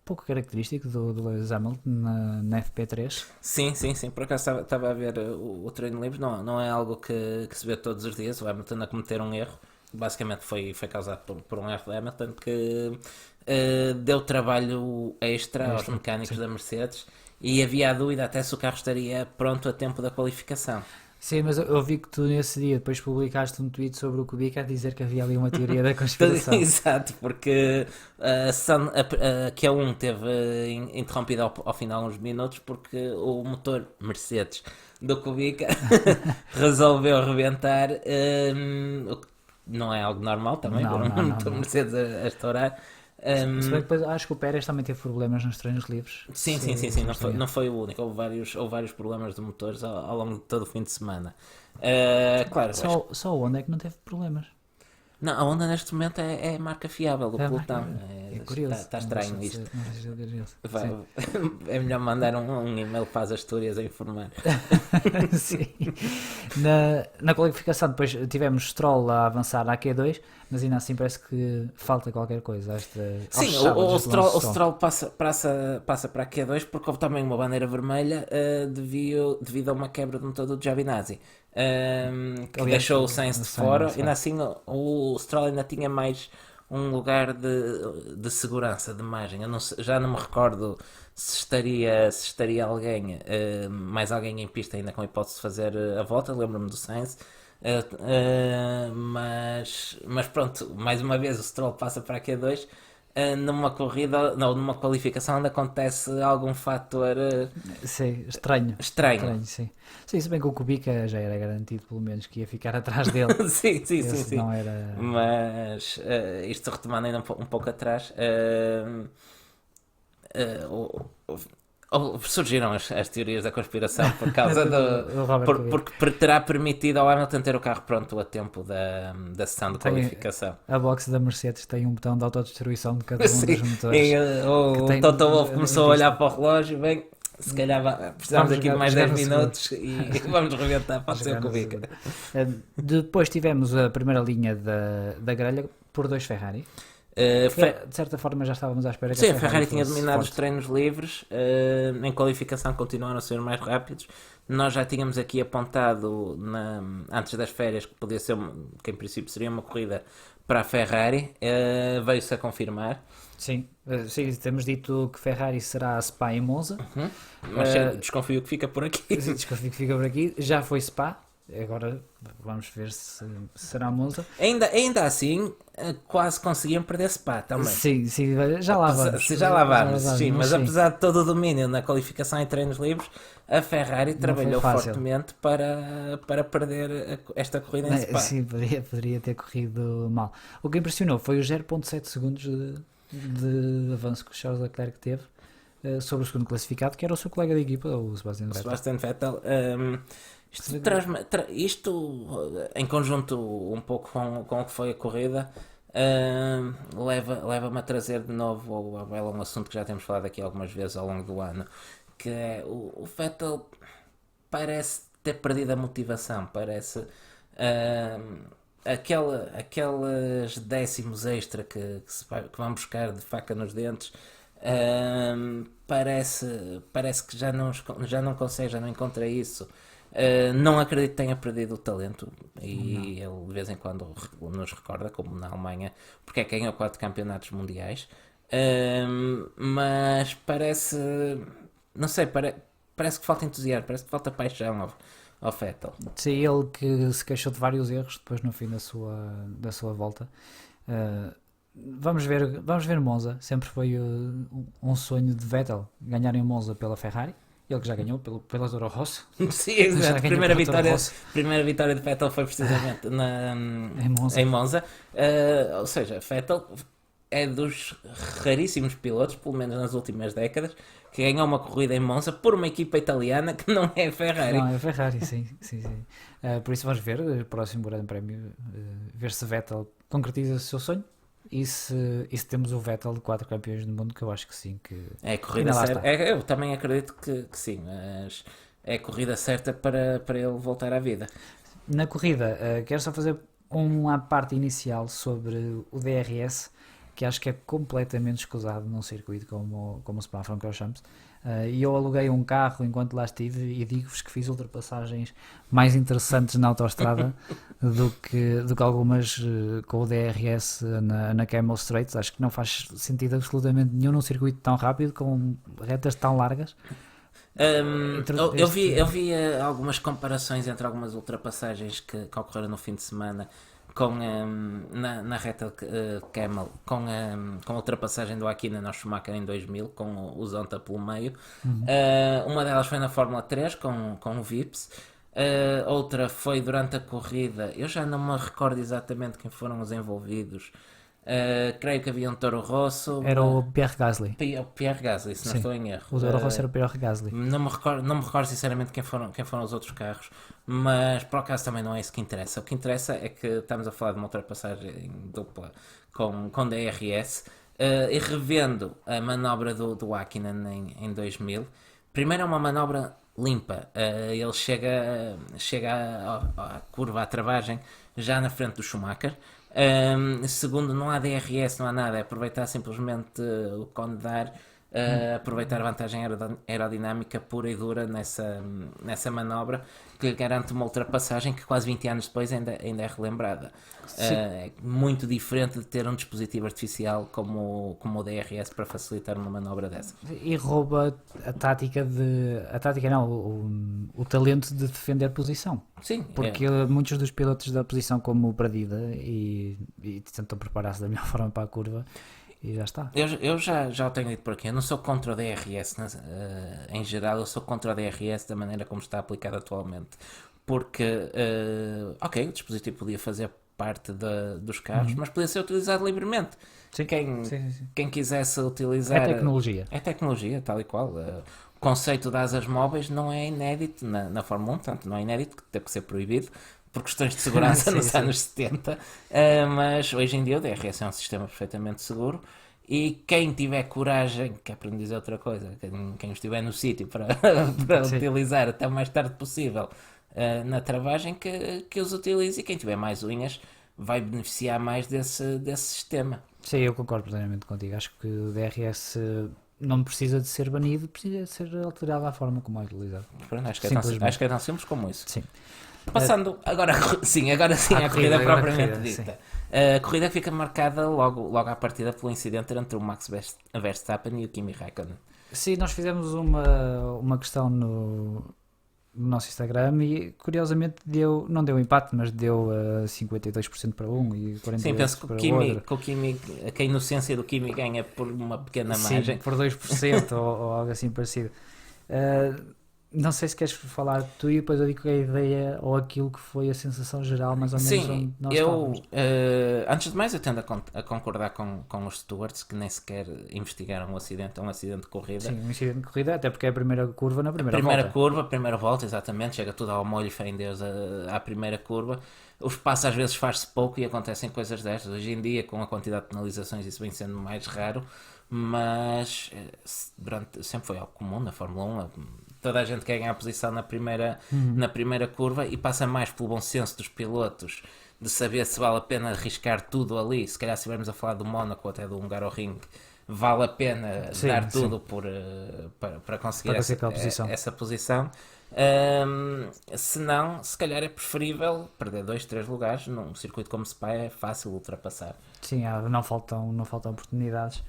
pouco característico do Lewis Hamilton na FP3. Sim, por acaso estava a ver o treino livre, não é algo que se vê todos os dias, o Hamilton a cometer um erro, basicamente foi causado por um erro do Hamilton que deu trabalho extra aos mecânicos da Mercedes, e havia a dúvida até se o carro estaria pronto a tempo da qualificação. Sim, mas eu vi que tu nesse dia depois publicaste um tweet sobre o Kubica a dizer que havia ali uma teoria da conspiração. Exato, porque a Q1 teve interrompida ao final uns minutos porque o motor Mercedes do Kubica resolveu rebentar, o que não é algo normal também, para um motor Mercedes a estourar. Se bem que depois acho que o Pérez também teve problemas nos treinos livres. Sim, não foi o único. Houve vários problemas de motores ao longo de todo o fim de semana. Claro, só o Honda é que não teve problemas. Não, a Honda neste momento é a marca fiável do É a pelotão. marca- É curioso. Está estranho Não deixa isto. de ser- não deixa de ser curioso. Vai- Sim. é melhor mandar um e-mail para as Astúrias a informar. Sim. Na qualificação depois tivemos Stroll a avançar à Q2, mas ainda assim parece que falta qualquer coisa. Sim, o Stroll passa para a Q2 porque houve também uma bandeira vermelha devido a uma quebra do motor do Giovinazzi, que Aliás, deixou o Sainz de Sainz, fora. sim. Ainda assim, o Stroll ainda tinha mais um lugar de segurança, de margem. Eu já não me recordo se estaria alguém, mais alguém em pista ainda com a hipótese de fazer a volta. Lembro-me do Sainz. Mas pronto, mais uma vez o Stroll passa para a Q2. Numa corrida, não, numa qualificação onde acontece algum fator Sim, estranho. estranho. Sim. Sim, se bem que o Kubica já era garantido, pelo menos, que ia ficar atrás dele. Sim. Esse não era. Mas isto retomando ainda um pouco atrás, surgiram as teorias da conspiração por causa do Robert Kubica. porque terá permitido ao Hamilton ter o carro pronto a tempo da sessão de Tem- qualificação. A box da Mercedes tem um botão de autodestruição de cada um Sim, dos motores. e, que o tem- Toto Wolff começou a olhar vista. para o relógio, bem, se calhar precisamos Vamos aqui de jogar- mais jogar 10 no minutos e vamos rebentar, pode ser o Jogar no Kubica. segundo. Depois tivemos a primeira linha da grelha por 2 Ferrari. De certa forma já estávamos à espera que Sim, a Ferrari tinha fosse dominado os forte. treinos livres, em qualificação continuaram a ser mais rápidos. Nós já tínhamos aqui apontado antes das férias que podia ser, que em princípio seria uma corrida para a Ferrari, veio-se a confirmar. Sim, temos dito que Ferrari será a Spa em Monza. Mas desconfio que fica por aqui. Desconfio que fica por aqui. Já foi Spa. Agora vamos ver se será Monza. Ainda assim, quase conseguiam perder Spa também. Sim, já lá vamos. Já lá vamos, sim, mas sim. apesar de todo o domínio na qualificação e treinos livres, a Ferrari trabalhou fácil. fortemente para perder esta corrida em Spa. Sim, poderia ter corrido mal. O que impressionou foi os 0.7 segundos de avanço que o Charles Leclerc teve sobre o segundo classificado, que era o seu colega de equipa, o Sebastian Vettel. Sebastian Vettel, isto em conjunto um pouco com o que foi a corrida, leva-me a trazer de novo ao baila um assunto que já temos falado aqui algumas vezes ao longo do ano, que é o Vettel parece ter perdido a motivação, parece aqueles décimos extra que vão buscar de faca nos dentes. Parece que já não consegue, já não encontra isso. Não acredito que tenha perdido o talento e ele de vez em quando nos recorda, como na Alemanha, porque é que ganhou 4 campeonatos mundiais. Mas parece, não sei, parece que falta entusiasmo, parece que falta paixão ao Vettel. Sim, ele que se queixou de vários erros depois no fim da sua volta. Vamos ver Monza. Sempre foi um sonho de Vettel ganhar em Monza pela Ferrari. Ele que já ganhou pela Toro Rosso. Sim, exato. A ganhou primeira pela Toro Rosso. vitória de Vettel foi precisamente Em Monza. Ou seja, Vettel é dos raríssimos pilotos, pelo menos nas últimas décadas, que ganhou uma corrida em Monza por uma equipa italiana que não é a Ferrari. Não, é a Ferrari, sim. Por isso vamos ver o próximo Grande Prémio, ver se Vettel concretiza o seu sonho. E se temos o Vettel de 4 campeões do mundo, que eu acho que sim. É a corrida certa. Eu também acredito que sim, mas é a corrida certa para ele voltar à vida. Na corrida, quero só fazer uma parte inicial sobre o DRS, que acho que é completamente escusado num circuito como o Spa-Francorchamps. E eu aluguei um carro enquanto lá estive e digo-vos que fiz ultrapassagens mais interessantes na autoestrada do que algumas com o DRS na Camel Straight. Acho que não faz sentido absolutamente nenhum num circuito tão rápido com retas tão largas. Eu vi algumas comparações entre algumas ultrapassagens que ocorreram no fim de semana na reta Camel, com a ultrapassagem do Akinen ao Schumacher em 2000, com o Zonta pelo meio. Uma delas foi na Fórmula 3 com o Vips. Outra foi durante a corrida, eu já não me recordo exatamente quem foram os envolvidos, Creio que havia um Toro Rosso. Era o Pierre Gasly. O Pierre Gasly, se não Sim. estou em erro. O Toro Rosso era o Pierre Gasly. Não me recordo sinceramente quem foram os outros carros, mas por acaso também não é isso que interessa. O que interessa é que estamos a falar de uma ultrapassagem dupla com DRS, e revendo a manobra do Hakkinen em 2000. Primeiro é uma manobra limpa, ele chega à curva, à travagem, já na frente do Schumacher. Segundo, não há DRS, não há nada, é aproveitar simplesmente o cone de ar, aproveitar a vantagem aerodinâmica pura e dura nessa manobra, que lhe garante uma ultrapassagem que quase 20 anos depois ainda é relembrada. É muito diferente de ter um dispositivo artificial como o DRS para facilitar uma manobra dessa. E rouba a tática o talento de defender posição. Sim, Porque muitos dos pilotos da posição como o Perdida e tentam preparar-se da melhor forma para a curva e já está. Eu já o tenho dito por aqui, eu não sou contra o DRS, em geral, eu sou contra o DRS da maneira como está aplicado atualmente, porque ok, o dispositivo podia fazer parte dos carros, mas podia ser utilizado livremente. Sim. Quem quisesse utilizar... É tecnologia, tal e qual. O conceito de asas móveis não é inédito na Fórmula 1, portanto não é inédito, que teve que ser proibido por questões de segurança nos anos 70, mas hoje em dia o DRS é um sistema perfeitamente seguro, e quem tiver coragem, que é para não dizer outra coisa, quem estiver no sítio para utilizar até o mais tarde possível na travagem, que os utilize, e quem tiver mais unhas vai beneficiar mais desse sistema. Sim, eu concordo plenamente contigo. Acho que o DRS não precisa de ser banido, precisa de ser alterado à forma como é utilizado. Pronto, acho que é tão simples como isso. Sim. Passando agora sim à corrida propriamente dita. A corrida fica marcada logo à partida pelo incidente entre o Max Verstappen e o Kimi Räikkönen. Sim, nós fizemos uma questão no nosso Instagram e curiosamente não deu empate, mas deu 52% para um e 48% Sim, penso para que o outro. a inocência do Kimi ganha por uma pequena margem. Sim, por 2% ou algo assim parecido. Não sei se queres falar tu e depois eu digo a ideia ou aquilo que foi a sensação geral, mais ou menos. Sim, onde nós eu estávamos. antes de mais eu tendo a concordar com os stewards, que nem sequer investigaram um acidente de corrida. Sim, um incidente de corrida, até porque é a primeira curva na primeira volta. Primeira volta, exatamente, chega tudo ao molho e fé em Deus à primeira curva. O espaço às vezes faz-se pouco e acontecem coisas destas. Hoje em dia, com a quantidade de penalizações, isso vem sendo mais raro, mas sempre foi algo comum na Fórmula 1. Toda a gente quer ganhar a posição na primeira curva, e passa mais pelo bom senso dos pilotos de saber se vale a pena arriscar tudo ali. Se calhar, se estivermos a falar do Mónaco ou até do Hungaroring, vale a pena dar tudo para conseguir essa posição. Se não, se calhar é preferível perder 2-3 lugares. Num circuito como Spa é fácil ultrapassar. Sim, não faltam oportunidades.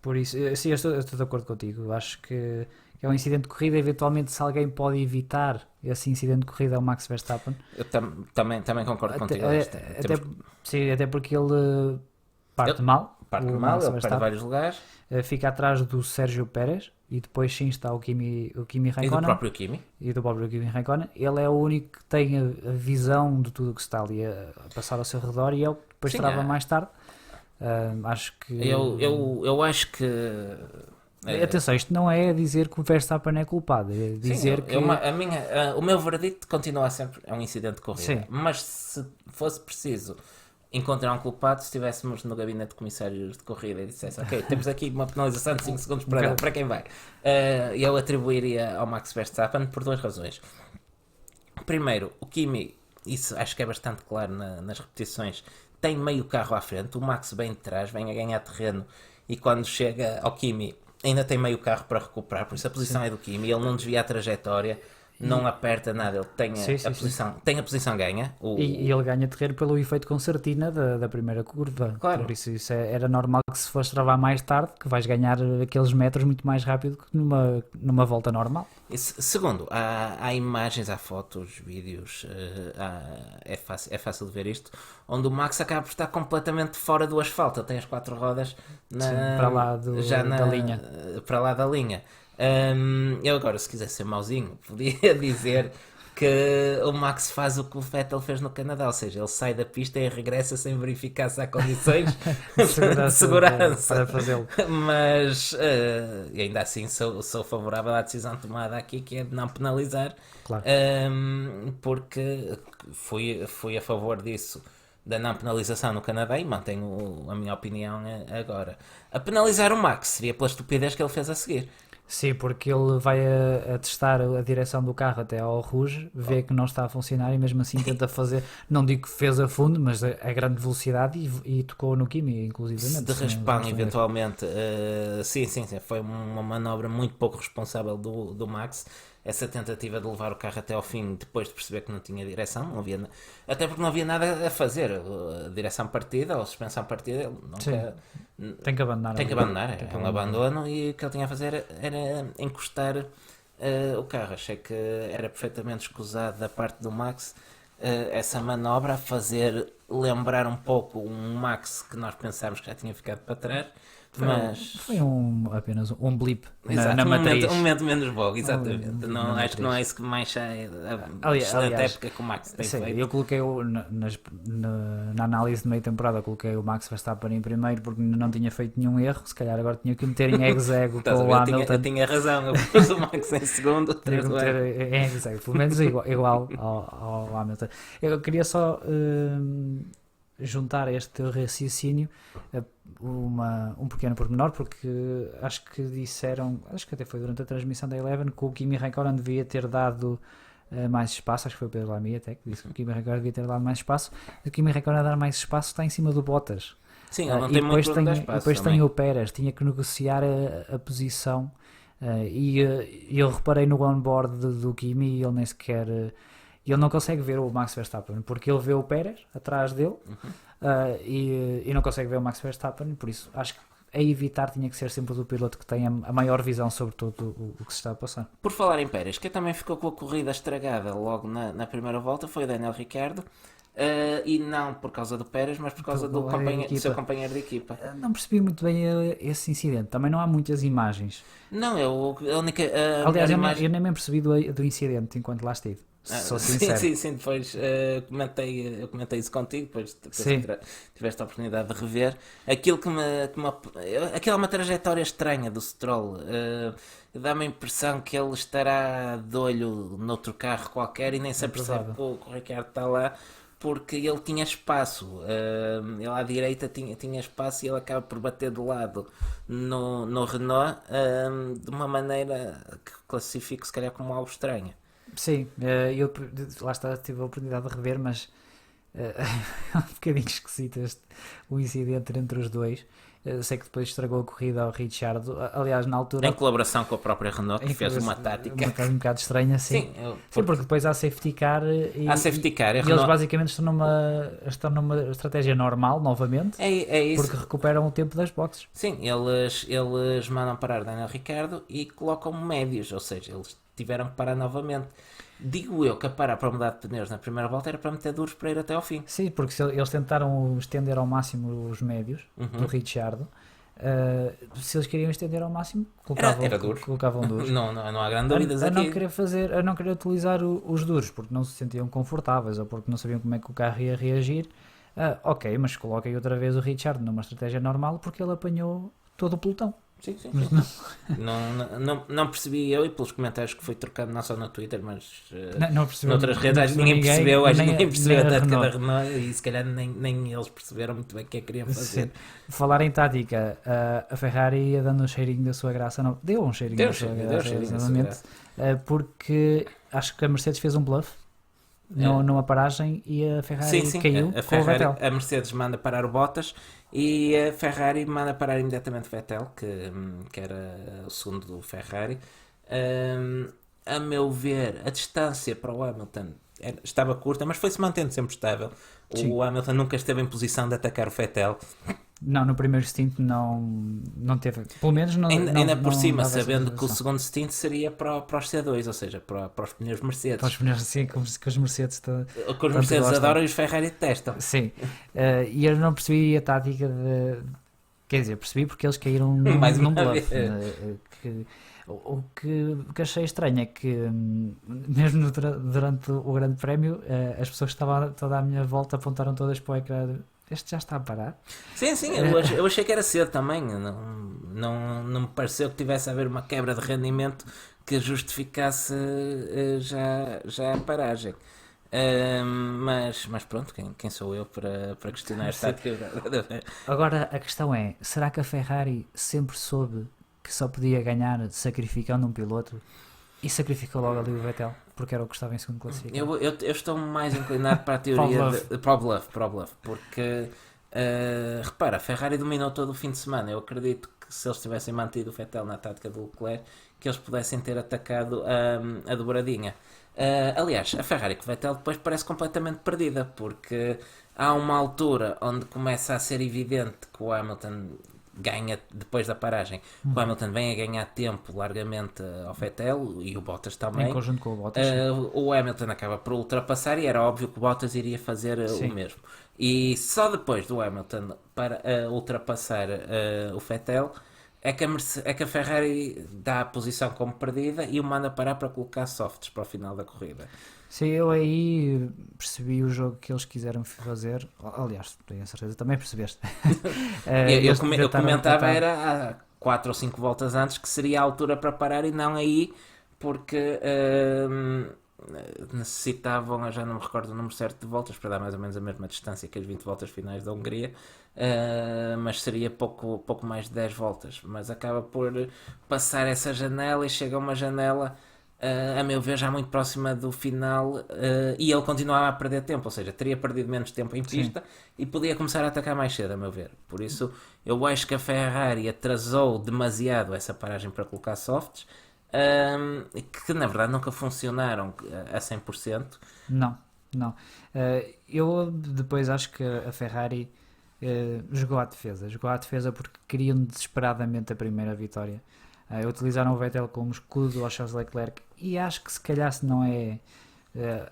Por isso, sim, eu estou de acordo contigo. Eu acho que é um incidente de corrida. Eventualmente, se alguém pode evitar esse incidente de corrida, é o Max Verstappen. Eu também concordo contigo. Até porque ele parte mal. Ele perde vários lugares. Fica atrás do Sérgio Pérez e depois sim está o Kimi Räikkönen. E do próprio Kimi. Räikkönen. Ele é o único que tem a visão de tudo o que está ali a passar ao seu redor, e ele depois trava mais tarde. Acho que... Eu acho que... Atenção, isto não é dizer que o Verstappen é culpado, é dizer que... O meu veredicto continua sempre um incidente de corrida. Sim. Mas se fosse preciso encontrar um culpado, se estivéssemos no gabinete de comissários de corrida e dissesse, ok, temos aqui uma penalização de 5 segundos para quem vai, eu atribuiria ao Max Verstappen por 2 razões. Primeiro, o Kimi, isso acho que é bastante claro nas repetições, tem meio carro à frente, o Max vem de trás, vem a ganhar terreno, e quando chega ao Kimi ainda tem meio carro para recuperar, por isso a posição é do Kimi, ele não desvia a trajetória, não aperta nada, ele tem a posição ganha. E ele ganha terreno pelo efeito concertina da primeira curva. Claro. Por isso era normal que, se fores travar mais tarde, que vais ganhar aqueles metros muito mais rápido que numa volta normal. Segundo, há imagens, há fotos, vídeos, é fácil de ver isto, onde o Max acaba por estar completamente fora do asfalto. Ele tem as 4 rodas para lá da linha. Para lá da linha. Eu agora, se quiser ser mauzinho, podia dizer que o Max faz o que o Vettel fez no Canadá, ou seja, ele sai da pista e regressa sem verificar se há condições de segurança para fazê-lo. Mas ainda assim sou favorável à decisão tomada aqui, que é de não penalizar, Claro. porque fui a favor disso, da não penalização no Canadá, e mantenho a minha opinião agora. A penalizar o Max seria pela estupidez que ele fez a seguir. Sim, porque ele vai a testar a direção do carro até ao Rouge, vê que não está a funcionar e mesmo assim tenta fazer, não digo que fez a fundo, mas a grande velocidade e tocou no Kimi, inclusivamente. De raspão, eventualmente. Sim, foi uma manobra muito pouco responsável do Max. Essa tentativa de levar o carro até ao fim, depois de perceber que não tinha direção, até porque não havia nada a fazer. A direção partida ou a suspensão partida, ele nunca. Tem que abandonar. É um abandono, e o que ele tinha a fazer era encostar o carro. Achei que era perfeitamente escusado da parte do Max essa manobra, a fazer lembrar um pouco um Max que nós pensámos que já tinha ficado para trás. Mas foi apenas um blip exato, na matriz. Um momento menos bom, exatamente. Não, acho que não é isso que mais sai a Aliás, excelente época que o Max tem feito. Eu coloquei na análise de meia temporada, coloquei o Max Verstappen em primeiro porque não tinha feito nenhum erro. Se calhar agora tinha que meter em ex-ego com o Hamilton. Eu tinha razão, eu pus o Max em segundo. Tinha que meter em ex-ego, pelo menos igual ao Hamilton. Eu queria só juntar a este raciocínio um pequeno pormenor, porque acho que até foi durante a transmissão da Eleven, que o Kimi Räikkönen devia ter dado mais espaço. Acho que foi o Pedro Lamy até que disse que o Kimi Räikkönen devia ter dado mais espaço. O Kimi Räikkönen a dar mais espaço está em cima do Bottas. Sim, ele não tem muito para dar espaço. Depois tem o Pérez, tinha que negociar a posição, e eu reparei no on-board do Kimi e ele nem sequer... ele não consegue ver o Max Verstappen, porque ele vê o Pérez atrás dele, e não consegue ver o Max Verstappen, por isso acho que a evitar tinha que ser sempre do piloto que tem a maior visão sobre tudo o que se está a passar. Por falar em Pérez, quem também ficou com a corrida estragada logo na primeira volta foi o Daniel Ricciardo, e não por causa do Pérez, mas por causa do seu companheiro de equipa. Não percebi muito bem esse incidente, também não há muitas imagens. Não, a única... Aliás, eu nem me percebi do incidente enquanto lá estive. Sou sincero. Sim, depois eu comentei isso contigo, depois tiveste a oportunidade de rever. Aquilo aquilo é uma trajetória estranha do Stroll. Dá-me a impressão que ele estará de olho noutro carro qualquer e nem se apercebe que o Ricciardo está lá, porque ele tinha espaço. Ele à direita tinha espaço e ele acaba por bater de lado no Renault, de uma maneira que classifico se calhar como algo estranho. Sim, eu lá está, tive a oportunidade de rever, mas é um bocadinho esquisito o incidente entre os dois. Sei que depois estragou a corrida ao Ricciardo, aliás, na altura... Em colaboração com a própria Renault, que fez uma tática... Um bocado estranha, sim. Porque depois há safety car e eles basicamente estão numa estratégia normal, novamente, é isso. porque recuperam o tempo das boxes. Sim, eles mandam parar Daniel Ricciardo e colocam médios, ou seja, eles tiveram que parar novamente. Digo eu que a parar para mudar de pneus na primeira volta era para meter duros para ir até ao fim. Sim, porque eles tentaram estender ao máximo os médios do Ricciardo. Se eles queriam estender ao máximo, colocavam duros. Não há grandes dúvidas aqui. A não querer utilizar os duros porque não se sentiam confortáveis ou porque não sabiam como é que o carro ia reagir. Ok, mas coloquem outra vez o Ricciardo numa estratégia normal porque ele apanhou todo o pelotão. Sim. Não percebi eu, e pelos comentários que foi trocado não só no Twitter, mas noutras redes, ninguém percebeu a tática da Renault, e se calhar nem eles perceberam muito bem o que é que queriam fazer. Sim. Falar em tática, a Ferrari ia dando um cheirinho da sua graça, não, deu um cheirinho da sua graça, porque acho que a Mercedes fez um bluff numa paragem e a Ferrari caiu com o Vettel. A Mercedes manda parar o Bottas e a Ferrari manda parar imediatamente o Vettel, que era o segundo do Ferrari. A meu ver, a distância para o Hamilton estava curta, mas foi-se mantendo sempre estável. Sim. O Hamilton nunca esteve em posição de atacar o Vettel. Não, no primeiro stint não teve, pelo menos não. Ainda por cima, sabendo que o segundo stint seria para os C2, ou seja, para os pneus Mercedes. Para os pneus, sim, que os Mercedes que os Mercedes adoram e os Ferrari detestam. Sim, e eu não percebi a tática de... Quer dizer, percebi porque eles caíram Mais num uma bluff. vez. O que achei estranho é que, mesmo durante o Grande Prémio, as pessoas que estavam toda à minha volta apontaram todas para o ecrã. Este já está a parar? Sim, eu achei que era cedo também. Não me pareceu que tivesse a haver uma quebra de rendimento que justificasse já a paragem. Mas pronto, quem sou eu para questionar esta quebra? Agora a questão é, será que a Ferrari sempre soube que só podia ganhar sacrificando um piloto e sacrificou logo ali o Vettel, porque era o que estava em segundo classificado? Eu estou mais inclinado para a teoria para o bluff, porque repara, a Ferrari dominou todo o fim de semana. Eu acredito que se eles tivessem mantido o Vettel na tática do Leclerc, que eles pudessem ter atacado a dobradinha. Aliás, a Ferrari com o Vettel depois parece completamente perdida, porque há uma altura onde começa a ser evidente que o Hamilton ganha, depois da paragem, o Hamilton vem a ganhar tempo largamente ao Vettel e o Bottas também. Em conjunto com o Bottas. O Hamilton acaba por ultrapassar e era óbvio que o Bottas iria fazer o mesmo. E só depois do Hamilton para ultrapassar o Vettel é que a Ferrari dá a posição como perdida e o manda parar para colocar softs para o final da corrida. Sim, eu aí percebi o jogo que eles quiseram fazer. Aliás, tenho a certeza, também percebeste. Eu comentava era há 4 ou 5 voltas antes que seria a altura para parar e não aí, porque necessitavam, eu já não me recordo o número certo de voltas para dar mais ou menos a mesma distância que as 20 voltas finais da Hungria, mas seria pouco mais de 10 voltas, mas acaba por passar essa janela e chega a uma janela a meu ver já muito próxima do final, e ele continuava a perder tempo, ou seja, teria perdido menos tempo em pista e podia começar a atacar mais cedo, a meu ver. Por isso eu acho que a Ferrari atrasou demasiado essa paragem para colocar softs, que na verdade nunca funcionaram a 100%. Não. Eu depois acho que a Ferrari jogou à defesa porque queriam desesperadamente a primeira vitória. Utilizaram o Vettel como escudo ao Charles Leclerc e acho que se calhar se não é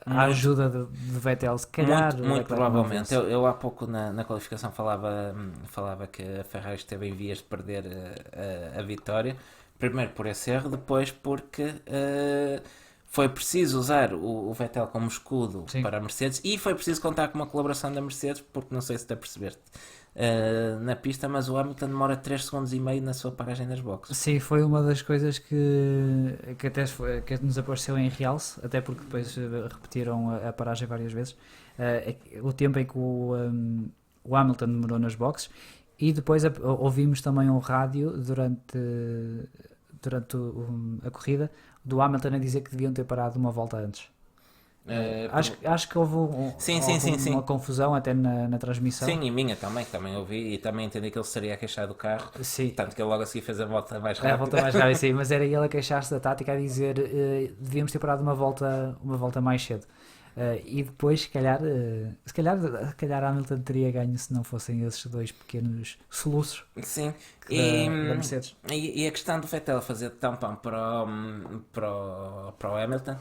a ajuda de Vettel, se calhar muito provavelmente. Eu há pouco na qualificação falava que a Ferrari esteve em vias de perder a vitória, primeiro por esse erro, depois porque foi preciso usar o Vettel como escudo para a Mercedes e foi preciso contar com uma colaboração da Mercedes, porque não sei se te apercebeste na pista, mas o Hamilton demora 3 segundos e meio na sua paragem das boxes. Sim, foi uma das coisas que até que nos apareceu em realce, até porque depois repetiram a paragem várias vezes, o tempo em que o Hamilton demorou nas boxes, e depois ouvimos também um rádio durante a corrida do Hamilton a dizer que deviam ter parado uma volta antes. Acho que houve uma confusão até na transmissão. Sim, e minha também ouvi e também entendi que ele estaria a queixar do carro. Sim. Tanto que ele logo a seguir fez a volta mais rápida. A volta mais rápida, sim, mas era ele a queixar-se da tática, a dizer devíamos ter parado uma volta mais cedo. E depois, se calhar Hamilton teria ganho se não fossem esses dois pequenos soluços. Sim, da Mercedes. E a questão do Vettel fazer tampão para o Hamilton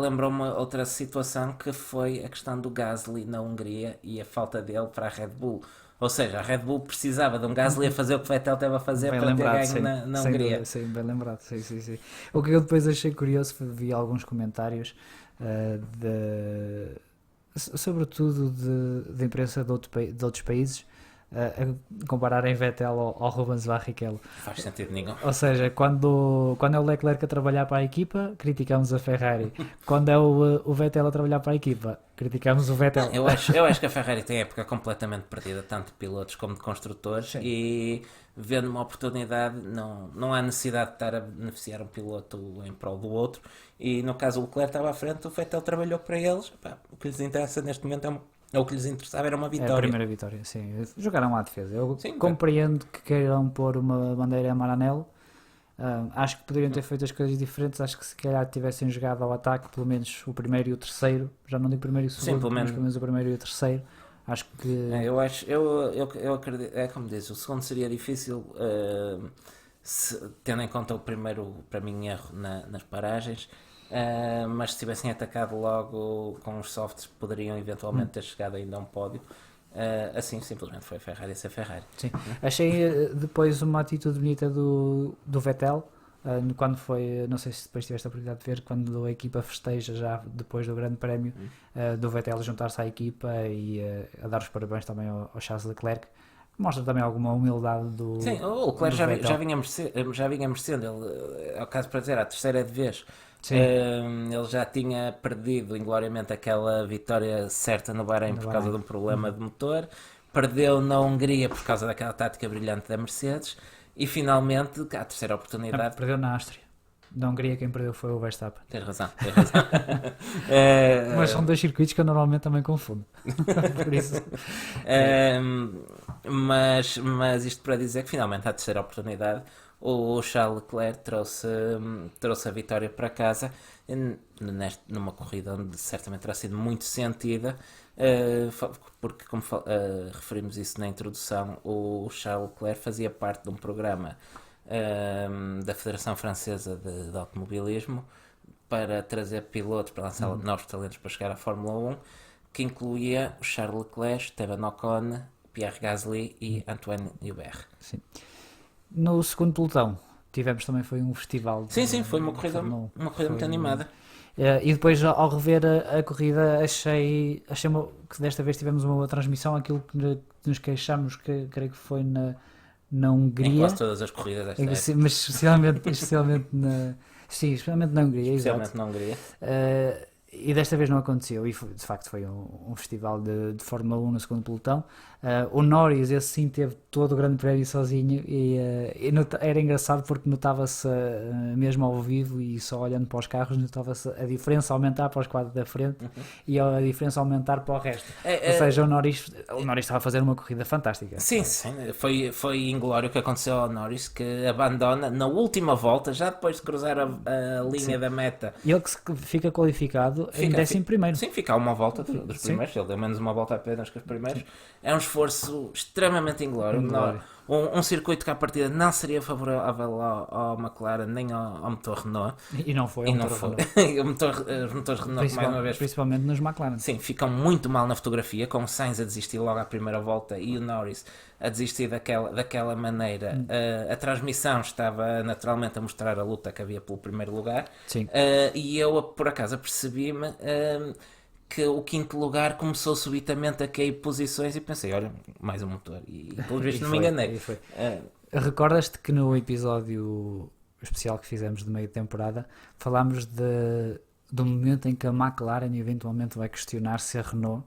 lembrou-me outra situação, que foi a questão do Gasly na Hungria e a falta dele para a Red Bull. Ou seja, a Red Bull precisava de um Gasly a fazer o que o Vettel teve a fazer bem para lembrado, ter ganho na Hungria. Sim, bem lembrado. Sim. O que eu depois achei curioso, vi alguns comentários sobretudo de imprensa de outros países, a compararem Vettel ao Rubens Barrichello. Faz sentido nenhum. Ou seja, quando é o Leclerc a trabalhar para a equipa, criticamos a Ferrari. Quando é o Vettel a trabalhar para a equipa, criticamos o Vettel. Eu acho que a Ferrari tem a época completamente perdida, tanto de pilotos como de construtores. Sim. E vendo uma oportunidade, não há necessidade de estar a beneficiar um piloto em prol do outro. E no caso o Leclerc estava à frente, o Vettel trabalhou para eles. O que lhes interessa neste momento o que lhes interessava era uma vitória. É a primeira vitória, sim. Jogaram à defesa. Eu compreendo que queiram pôr uma bandeira amarelo. Acho que poderiam ter feito as coisas diferentes. Acho que se calhar tivessem jogado ao ataque, pelo menos o primeiro e o terceiro. Já não digo primeiro e o segundo, mas pelo menos o primeiro e o terceiro. Acho que... Eu acredito, é como diz, o segundo seria difícil, tendo em conta o primeiro, para mim, erro nas paragens. Mas se tivessem atacado logo com os softs, poderiam eventualmente ter chegado ainda a um pódio. Assim simplesmente foi Ferrari a ser Ferrari. Sim. Achei depois uma atitude bonita do Vettel, quando foi, não sei se depois tiveste a oportunidade de ver, quando a equipa festeja já depois do grande prémio, do Vettel juntar-se à equipa e a dar os parabéns também ao Charles Leclerc, mostra também alguma humildade do Sim, o Leclerc do Vettel. já vinha merecendo, ele, é o caso para dizer, a terceira de vez. Sim. Ele já tinha perdido ingloriamente aquela vitória certa no Bahrein por causa de um problema de motor, perdeu na Hungria por causa daquela tática brilhante da Mercedes e finalmente, a terceira oportunidade. Perdeu na Áustria. Na Hungria quem perdeu foi o Verstappen. Tens razão. Mas são dois circuitos que eu normalmente também confundo. Por isso. Mas isto para dizer que finalmente, à terceira oportunidade, o Charles Leclerc trouxe a vitória para casa numa corrida onde certamente terá sido muito sentida, porque, como referimos isso na introdução, o Charles Leclerc fazia parte de um programa da Federação Francesa de Automobilismo para trazer pilotos, para lançar novos talentos para chegar à Fórmula 1, que incluía o Charles Leclerc, Esteban Ocon, Pierre Gasly e Antoine Hubert. Sim. No segundo pelotão tivemos também foi um festival. Sim, foi uma corrida muito animada. E depois, ao rever a corrida, achei que desta vez tivemos uma boa transmissão. Aquilo que nos queixamos, que creio que foi na Hungria. Em quase todas as corridas desta época. Mas especialmente na Hungria. Especialmente na Hungria. E desta vez não aconteceu, e de facto foi um festival de Fórmula 1 no segundo pelotão. O Norris, esse sim, teve todo o grande prémio sozinho e era engraçado porque notava-se mesmo ao vivo e só olhando para os carros, notava-se a diferença aumentar para os quadros da frente e a diferença aumentar para o resto. Ou seja, o Norris estava a fazer uma corrida fantástica. Sim, foi inglório o que aconteceu ao Norris, que abandona na última volta, já depois de cruzar a linha da meta. E ele que fica qualificado em 11º. Sim, fica a uma volta dos primeiros, ele deu menos uma volta apenas que os primeiros. Sim. É um esforço extremamente inglório. Um circuito que à partida não seria favorável ao McLaren nem ao motor Renault. E não foi. Os motores Renault, mais uma vez, principalmente nos McLaren. Sim, ficam muito mal na fotografia, com o Sainz a desistir logo à primeira volta e o Norris a desistir daquela maneira. A transmissão estava naturalmente a mostrar a luta que havia pelo primeiro lugar. Sim. E eu, por acaso, apercebi-me que o quinto lugar começou subitamente a cair posições e pensei, olha, mais um motor. E pelo visto não me enganei. Recordas-te que no episódio especial que fizemos de meio de temporada falámos do momento em que a McLaren eventualmente vai questionar se a Renault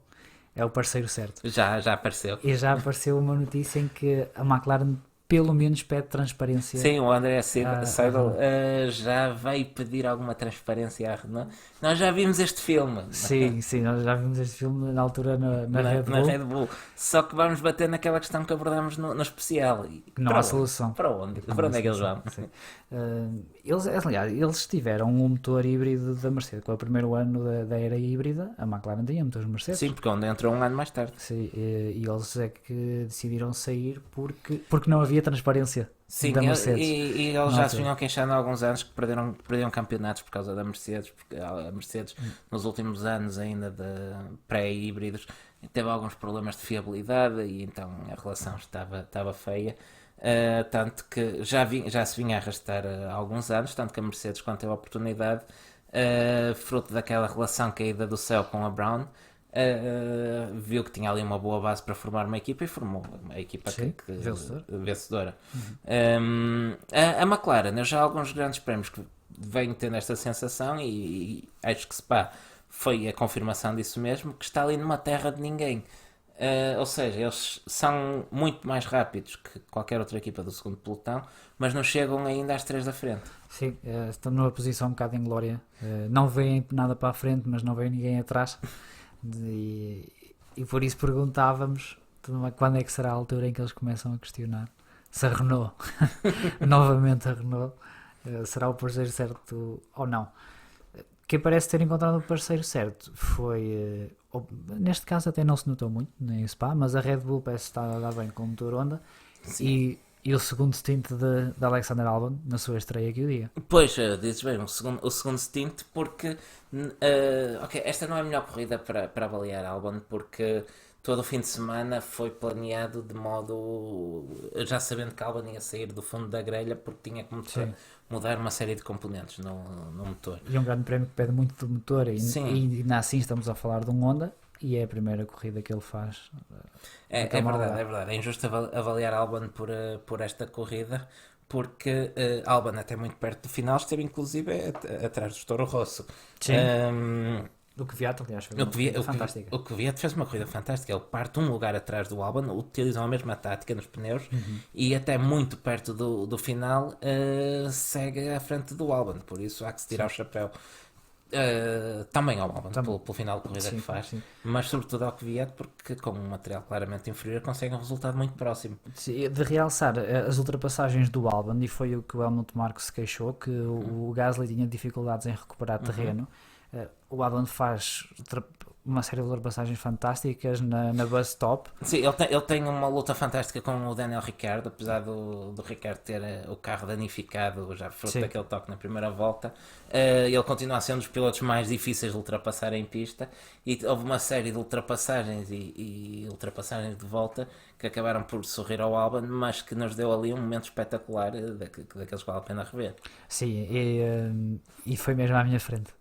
é o parceiro certo. Já apareceu. E já apareceu uma notícia em que a McLaren pelo menos pede transparência. Sim, o André Seidel já vai pedir alguma transparência à Renault. Nós já vimos este filme. Sim, nós já vimos este filme na altura na Red Bull. Só que vamos bater naquela questão que abordámos no especial. Não há solução. Para onde? Para onde é que eles vão? Eles tiveram um motor híbrido da Mercedes. Com o primeiro ano da era híbrida, a McLaren tinha motores Mercedes. Sim, porque onde entrou um ano mais tarde. Sim, e eles é que decidiram sair porque não havia transparência. Sim, da Mercedes. E eles já se vinham queixando há alguns anos que perderam campeonatos por causa da Mercedes, porque a Mercedes nos últimos anos ainda de pré-híbridos teve alguns problemas de fiabilidade e então a relação estava feia, tanto que já se vinha a arrastar há alguns anos, tanto que a Mercedes, quando teve a oportunidade, fruto daquela relação caída do céu com a Brown, viu que tinha ali uma boa base para formar uma equipa e formou uma equipa vencedora. A McLaren, eu já há alguns grandes prémios que venho tendo esta sensação e acho que Spa foi a confirmação disso mesmo, que está ali numa terra de ninguém. Ou seja, eles são muito mais rápidos que qualquer outra equipa do segundo pelotão, mas não chegam ainda às 3 da frente. Sim, estão numa posição um bocado inglória. Não veem nada para a frente, mas não veem ninguém atrás. E por isso perguntávamos quando é que será a altura em que eles começam a questionar se a Renault, novamente a Renault, será o parceiro certo ou não. Quem parece ter encontrado o parceiro certo foi, neste caso até não se notou muito, nem Spa, mas a Red Bull parece estar a dar bem com o motor Honda. E E o segundo stint de Alexander Albon na sua estreia que o diga. Pois, dizes bem, o segundo stint, porque ok, esta não é a melhor corrida para avaliar Albon, porque todo o fim de semana foi planeado de modo, já sabendo que Albon ia sair do fundo da grelha, porque tinha que mudar uma série de componentes no motor. E um grande prémio que pede muito do motor, e Sim. ainda assim estamos a falar de um Honda, e é a primeira corrida que ele faz. É verdade, é verdade. É injusto avaliar Albon por esta corrida, porque Albon até muito perto do final esteve inclusive atrás do Toro Rosso. Sim. O Kvyat, aliás, foi uma corrida fantástica. O Kvyat fez uma corrida fantástica. Ele parte um lugar atrás do Albon, utilizam a mesma tática nos pneus e até muito perto do final segue à frente do Albon. Por isso há que se tirar o chapéu. Também ao Albon, pelo final de corrida que faz, mas sobretudo ao Kvyat, porque com um material claramente inferior consegue um resultado muito próximo. Sim, de realçar as ultrapassagens do Albon, e foi o que o Helmut Marko se queixou, que o Gasly tinha dificuldades em recuperar terreno. O Albon faz uma série de ultrapassagens fantásticas na bus stop. Sim, ele tem uma luta fantástica com o Daniel Ricciardo, apesar do Ricciardo ter o carro danificado já fruto daquele toque na primeira volta. Ele continua a ser um dos pilotos mais difíceis de ultrapassar em pista, e houve uma série de ultrapassagens e ultrapassagens de volta que acabaram por sorrir ao Albon, mas que nos deu ali um momento espetacular daqueles que vale a pena rever. Sim, e foi mesmo à minha frente.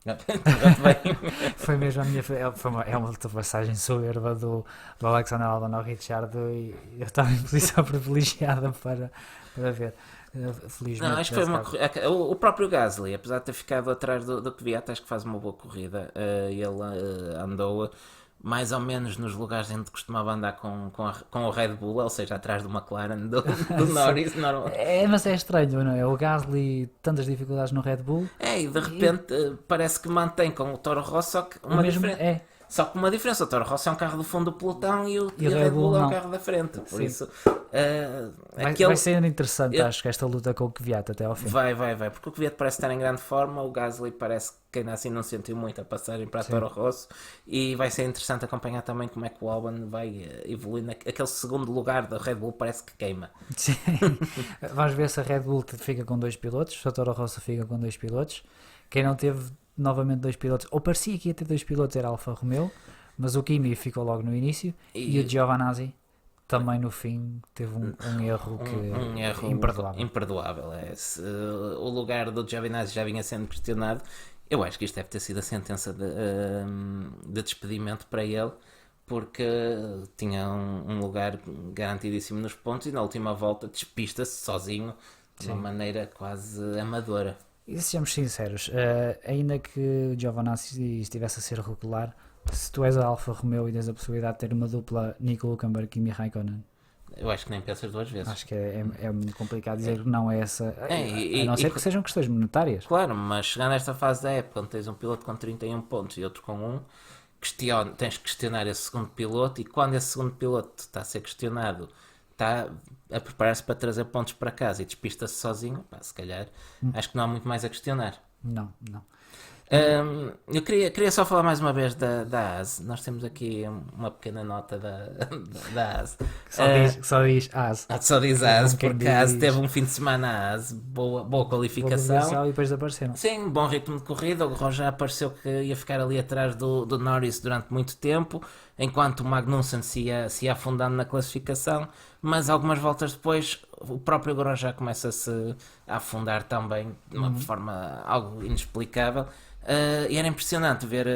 Foi mesmo à minha frente. É uma ultrapassagem soberba do Alexander Albon ao Ricciardo, e eu estava em posição privilegiada para ver. Felizmente. Não, acho que foi uma corrida. O próprio Gasly, apesar de ter ficado atrás do Kvyat, acho que faz uma boa corrida. Ele andou mais ou menos nos lugares onde costumava andar com o Red Bull, ou seja, atrás do McLaren, do Norris. Mas é estranho, não é? O Gasly, tantas dificuldades no Red Bull. E de repente parece que mantém com o Toro Rosso, só que uma diferença. Só que uma diferença, o Toro Rosso é um carro do fundo do pelotão e o Red Bull é um carro da frente, por isso vai ser interessante, acho que esta luta com o Kvyat até ao fim. Vai, porque o Kvyat parece estar em grande forma, o Gasly parece que ainda assim não sentiu muito a passagem para a Toro Rosso, e vai ser interessante acompanhar também como é que o Albon vai evoluir. Aquele segundo lugar da Red Bull parece que queima. Sim. Vamos ver se a Red Bull fica com 2 pilotos, se a Toro Rosso fica com 2 pilotos. Quem não teve novamente 2 pilotos, ou parecia que ia ter 2 pilotos, era a Alfa Romeo, mas o Kimi ficou logo no início, e o Giovinazzi também no fim teve um erro imperdoável. O lugar do Giovinazzi já vinha sendo questionado. Eu acho que isto deve ter sido a sentença de despedimento para ele, porque tinha um lugar garantidíssimo nos pontos, e na última volta despista-se sozinho de uma maneira quase amadora. E sejamos sinceros, ainda que o Giovinazzi estivesse a ser regular, se tu és a Alfa Romeo e tens a possibilidade de ter uma dupla Nico Hülkenberg e Kimi Raikkonen, eu acho que nem pensas 2 vezes. Acho que é muito complicado dizer que não é essa, a não ser que sejam questões monetárias. Claro, mas chegando a esta fase da época, onde tens um piloto com 31 pontos e outro com 1, tens que questionar esse segundo piloto, e quando esse segundo piloto está a ser questionado, está a preparar-se para trazer pontos para casa e despista-se sozinho, se calhar acho que não há muito mais a questionar. Não. Eu queria só falar mais uma vez da AS. Nós temos aqui uma pequena nota da AS. Só diz AS. Só diz AS, porque a AS teve um fim de semana AS, boa qualificação. E depois apareceram. Sim, bom ritmo de corrida. O Grosjean apareceu que ia ficar ali atrás do Norris durante muito tempo, enquanto o Magnussen se ia afundando na classificação, mas algumas voltas depois o próprio Grosjean começa-se a afundar também de uma forma algo inexplicável. E era impressionante ver,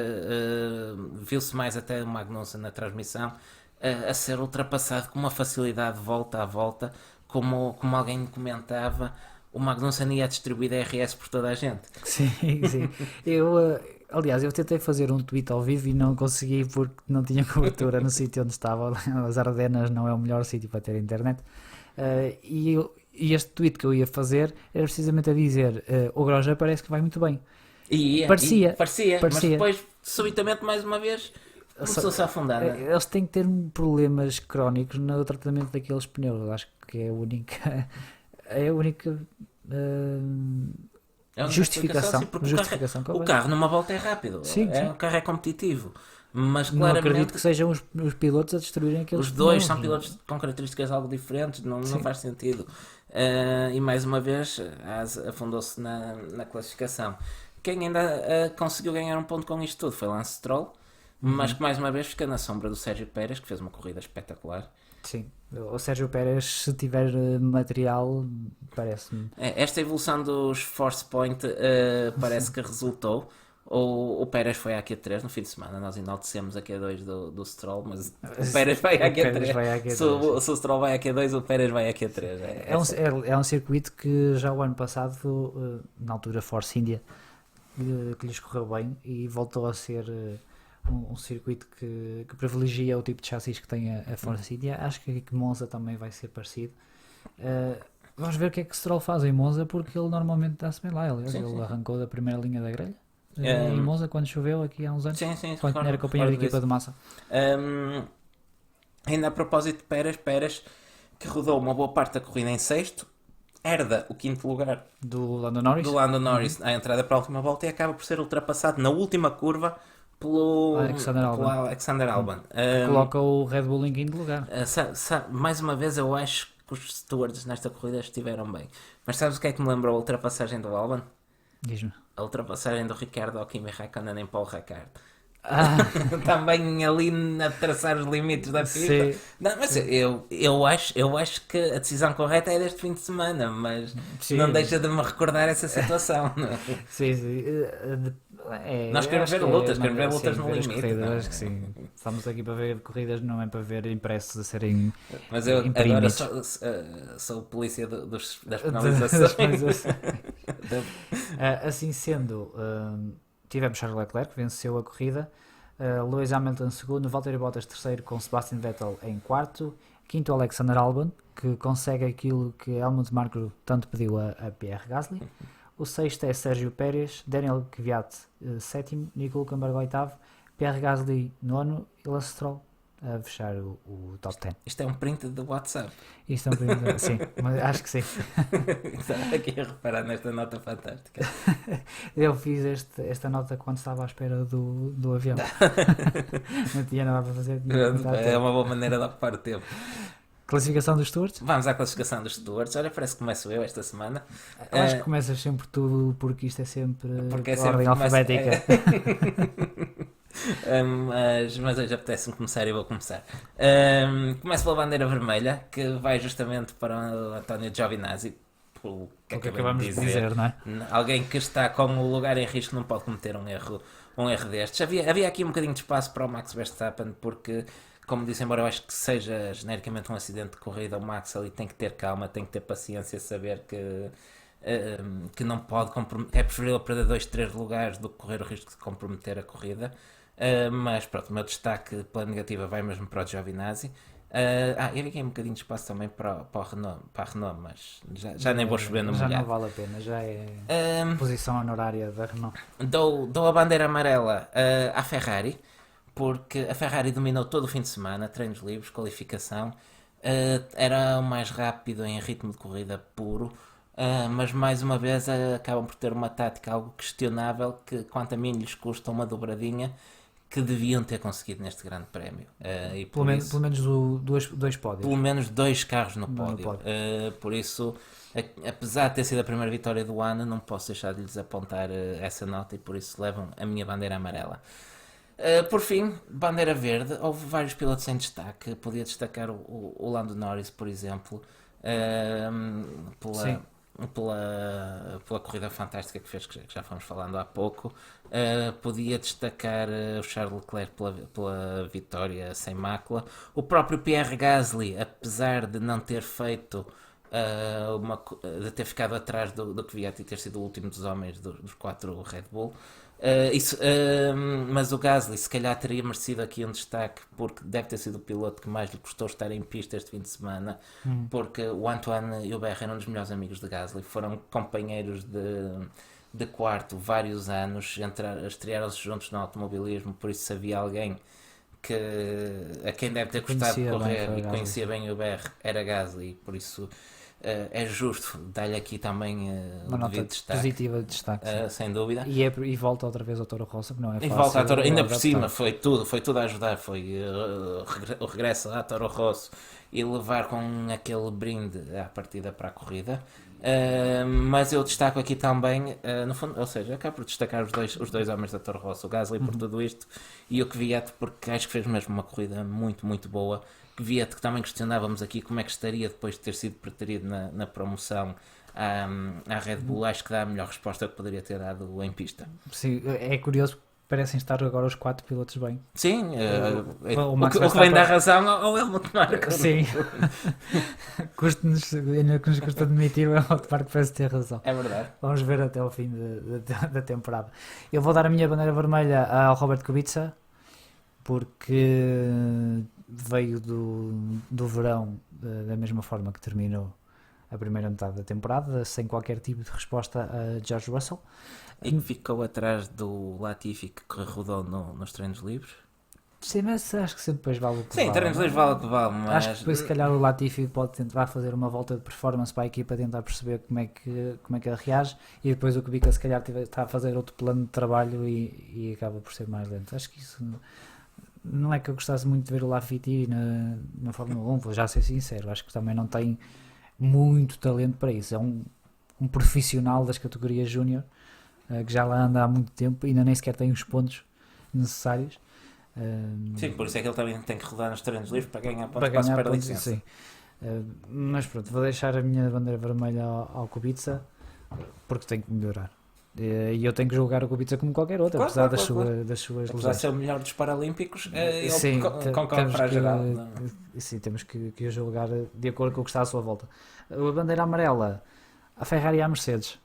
viu-se mais até o Magnussen na transmissão a ser ultrapassado com uma facilidade volta a volta, como alguém comentava, o Magnussen ia distribuir DRS por toda a gente. Sim. Aliás, eu tentei fazer um tweet ao vivo e não consegui, porque não tinha cobertura no sítio onde estava. As Ardenas não é o melhor sítio para ter internet. E este tweet que eu ia fazer era precisamente a dizer: o Grosjean parece que vai muito bem. Parecia. Mas depois, subitamente, mais uma vez, começou-se a afundar. Eles têm que ter problemas crónicos no tratamento daqueles pneus. Acho que é a única justificação. O carro numa volta é rápido. Sim. O carro é competitivo. mas Não claramente acredito que sejam os pilotos a destruírem aqueles os dois são pneus. pilotos com características algo diferentes, não Sim. faz sentido. E mais uma vez, a Haas afundou-se na classificação. Quem ainda conseguiu ganhar um ponto com isto tudo foi Lance Stroll, mas que mais uma vez fica na sombra do Sérgio Pérez, que fez uma corrida espetacular. Sim. O Sérgio Pérez, se tiver material, parece-me. Esta evolução dos Force Point parece que resultou. O Pérez foi à Q3 no fim de semana. Nós enaltecemos a Q2 do Stroll, mas o Pérez vai à O Pérez Q3. vai à Q3. Se o Stroll vai à Q2, o Pérez vai à Q3. É um circuito que já o ano passado, na altura Force India, que lhes correu bem e voltou a ser um circuito que privilegia o tipo de chassis que tem a Force India. Acho que Monza também vai ser parecido. Vamos ver o que é que Stroll faz em Monza, porque ele normalmente dá-se bem lá. Aliás, ele arrancou da primeira linha da grelha em Monza quando choveu aqui há uns anos, Sim, quando era companheiro de equipa de massa. Ainda a propósito de Pérez, que rodou uma boa parte da corrida em sexto, herda o quinto lugar Do Lando Norris. do Lando Norris à entrada para a última volta e acaba por ser ultrapassado na última curva pelo Alexander Albon. Coloca o Red Bull em quinto lugar. Mais uma vez, eu acho que os stewards nesta corrida estiveram bem. Mas sabes o que é que me lembrou a ultrapassagem do Albon? Diz-me. A ultrapassagem do Ricardo ao Kimi Raikkonen em Paul Ricard. Ah, Também ali a traçar os limites da pista. sim. Não, mas eu acho que a decisão correta é deste fim de semana, mas Sim. não deixa de me recordar essa situação. Não é? Sim. Nós queremos ver lutas, queremos ver lutas no ver as limite, corridas, não é? acho que sim. Estamos aqui para ver corridas, não é para ver impressos a serem Mas eu agora imprimidos. sou polícia das Das penalizações. penalizações. Assim sendo, tivemos Charles Leclerc, que venceu a corrida, Lewis Hamilton segundo, Valtteri Bottas terceiro, com Sebastian Vettel em quarto, quinto Alexander Albon, que consegue aquilo que Helmut Marko tanto pediu a Pierre Gasly. O sexto é Sérgio Pérez, Daniel Kvyat sétimo, Nico Hülkenberg oitavo, Pierre Gasly nono e Lance Stroll a fechar o top 10. Isto é um print do WhatsApp. Isto é um bocadinho- sim, mas acho que sim. Estava aqui a reparar nesta nota fantástica. Eu fiz esta nota quando estava à espera do avião. Não tinha nada para fazer. tinha que apontar É tudo. uma boa maneira de ocupar o tempo. Classificação dos stewards? Vamos à classificação dos stewards. Olha, parece que começo eu esta semana. Eu acho que começas sempre tudo porque isto é sempre Porque é por sempre ordem alfabética. mas hoje apetece-me começar e vou começar. Começo pela bandeira vermelha, que vai justamente para o António Giovinazzi. Pelo que O que acabei acabamos de dizer, não é? Alguém que está com o lugar em risco não pode cometer um erro destes. Havia aqui um bocadinho de espaço para o Max Verstappen, porque, como disse, embora eu acho que seja genericamente um acidente de corrida, o Max ali tem que ter calma, tem que ter paciência, saber que não pode comprometer, é preferível perder 2-3 lugares do que correr o risco de comprometer a corrida. Mas pronto, o meu destaque pela negativa vai mesmo para o Giovinazzi. Eu vi aqui um bocadinho de espaço também para a Renault, mas já nem vou chover no Já molhado. não vale a pena, já é Ahm, posição honorária da Renault. Dou a bandeira amarela à Ferrari, porque a Ferrari dominou todo o fim de semana, treinos livres, qualificação, era o mais rápido em ritmo de corrida puro, mas mais uma vez acabam por ter uma tática algo questionável, que quanto a mim lhes custa uma dobradinha que deviam ter conseguido neste grande prémio. E por Pelo isso- menos dois pódios. pelo menos 2 carros no No pódio. pódio. Por isso, apesar de ter sido a primeira vitória do ano, não posso deixar de lhes apontar essa nota e por isso levam a minha bandeira amarela. Por fim, bandeira verde. Houve vários pilotos em destaque. Podia destacar o Lando Norris, por exemplo, Sim. pela corrida fantástica que fez, que já fomos falando há pouco. Podia destacar o Charles Leclerc pela vitória sem mácula. O próprio Pierre Gasly, apesar de não ter feito de ter ficado atrás do Kvyat e ter sido o último dos homens dos 4 Red Bull. Mas o Gasly se calhar teria merecido aqui um destaque, porque deve ter sido o piloto que mais lhe custou estar em pista este fim de semana, porque o Antoine Hubert era um dos melhores amigos de Gasly, foram companheiros de quarto vários anos, estrearam-se juntos no automobilismo, por isso se havia alguém a quem deve ter gostado de Conhecia bem, correr foi e Gasly. conhecia bem o Hubert, era Gasly, por isso é justo dar-lhe aqui também Uma o nota devido destaque. positiva de destaque. Sim. Sem dúvida. E volta outra vez ao Toro Rosso, que não é E fácil. volta à Toro, ainda por adaptar. cima, foi tudo a ajudar, foi o regresso à Toro Rosso e levar com aquele brinde à partida para a corrida. Mas eu destaco aqui também, no fundo, ou seja, acabo por destacar os dois homens da Toro Rosso, o Gasly por tudo isto e o Kvyat porque acho que fez mesmo uma corrida muito, muito boa. Kvyat, que também questionávamos aqui como é que estaria depois de ter sido preterido na promoção à Red Bull, acho que dá a melhor resposta que poderia ter dado em pista. Sim, é curioso porque parecem estar agora os 4 pilotos bem. Sim, o o Max que vem dar Verstappen- razão ao Helmut Marko. Sim. Ainda que nos custa admitir, o Helmut Marko parece ter razão. É verdade. Vamos ver até o fim da temporada. Eu vou dar a minha bandeira vermelha ao Robert Kubica, porque veio do verão da mesma forma que terminou a primeira metade da temporada, sem qualquer tipo de resposta a George Russell. E que ficou atrás do Latifi que rodou nos treinos livres. Sim, mas acho que sempre depois vale o que Sim, vale. treinos livres vale o que vale, mas... Acho que depois se calhar o Latifi pode tentar fazer uma volta de performance para a equipa, tentar perceber como é que ele reage, e depois o Kubica se calhar está a fazer outro plano de trabalho e acaba por ser mais lento. Acho que isso não é que eu gostasse muito de ver o Latifi na Fórmula 1, vou já ser sincero, acho que também não tem muito talento para isso. É um profissional das categorias júnior, que já lá anda há muito tempo e ainda nem sequer tem os pontos necessários. Sim, por isso é que ele também tem que rodar nos treinos livres para ganhar pontos para para ganhar para a pontos, licença. sim. Mas pronto, vou deixar a minha bandeira vermelha ao Kubica porque tem que melhorar. E eu tenho que julgar o Kubica como qualquer outro, Claro, apesar claro. das suas Apesar de lesões. ser o melhor dos Paralímpicos, ele Sim, concorre temos para a que- geral. não? Sim, temos que o julgar de acordo com o que está à sua volta. A bandeira amarela, a Ferrari e a Mercedes.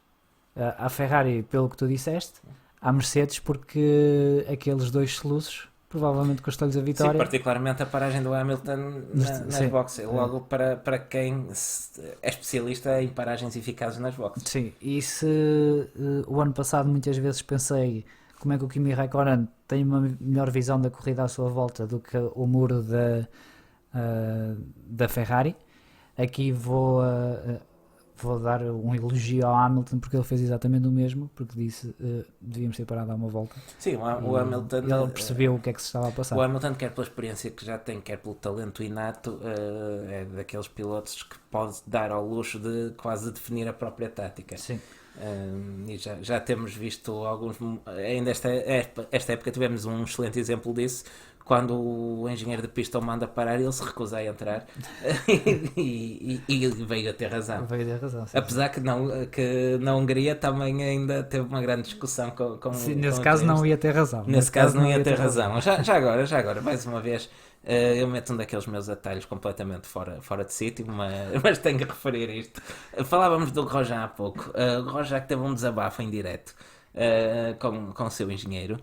A Ferrari, pelo que tu disseste, a Mercedes porque aqueles dois soluços provavelmente custou-lhes a Sim, vitória. particularmente a paragem do Hamilton nas Sim. boxes. Logo para quem é especialista em paragens eficazes nas boxes. Sim, e se o ano passado muitas vezes pensei como é que o Kimi Raikkonen tem uma melhor visão da corrida à sua volta do que o muro da Ferrari, aqui vou dar um elogio ao Hamilton porque ele fez exatamente o mesmo, porque disse devíamos ter parado a uma volta. Sim, o Hamilton... Ele percebeu o que é que se estava a passar. O Hamilton, quer pela experiência que já tem, quer pelo talento inato, é daqueles pilotos que pode dar ao luxo de quase definir a própria tática. Sim. E já temos visto alguns. Ainda esta época tivemos um excelente exemplo disso. Quando o engenheiro de pista o manda parar, ele se recusa a entrar e veio a ter razão. Veio ter razão. Sim. Apesar que na Hungria também ainda teve uma grande discussão com Sim, nesse caso não ia ter razão. Nesse caso não ia ter razão. Já agora, mais uma vez, eu meto um daqueles meus atalhos completamente fora de sítio, mas tenho que referir isto. Falávamos do Grosjean há pouco. O Grosjean que teve um desabafo em direto com o seu engenheiro.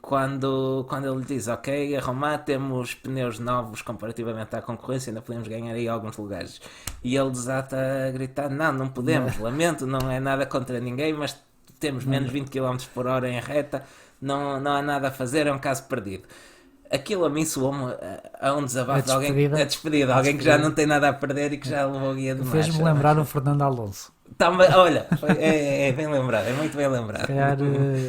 Quando ele lhe diz, ok, a Roma temos pneus novos comparativamente à concorrência, ainda podemos ganhar aí alguns lugares, e ele desata a gritar, não podemos, lamento, não é nada contra ninguém, mas temos menos 20 km por hora em reta, não há nada a fazer, é um caso perdido. Aquilo a mim soou-me a um desabafo de alguém, a despedida, alguém que já não tem nada a perder e que já levou guia de marcha. Fez-me lembrar o Fernando Alonso. Também, olha, é bem lembrado, é muito bem lembrado.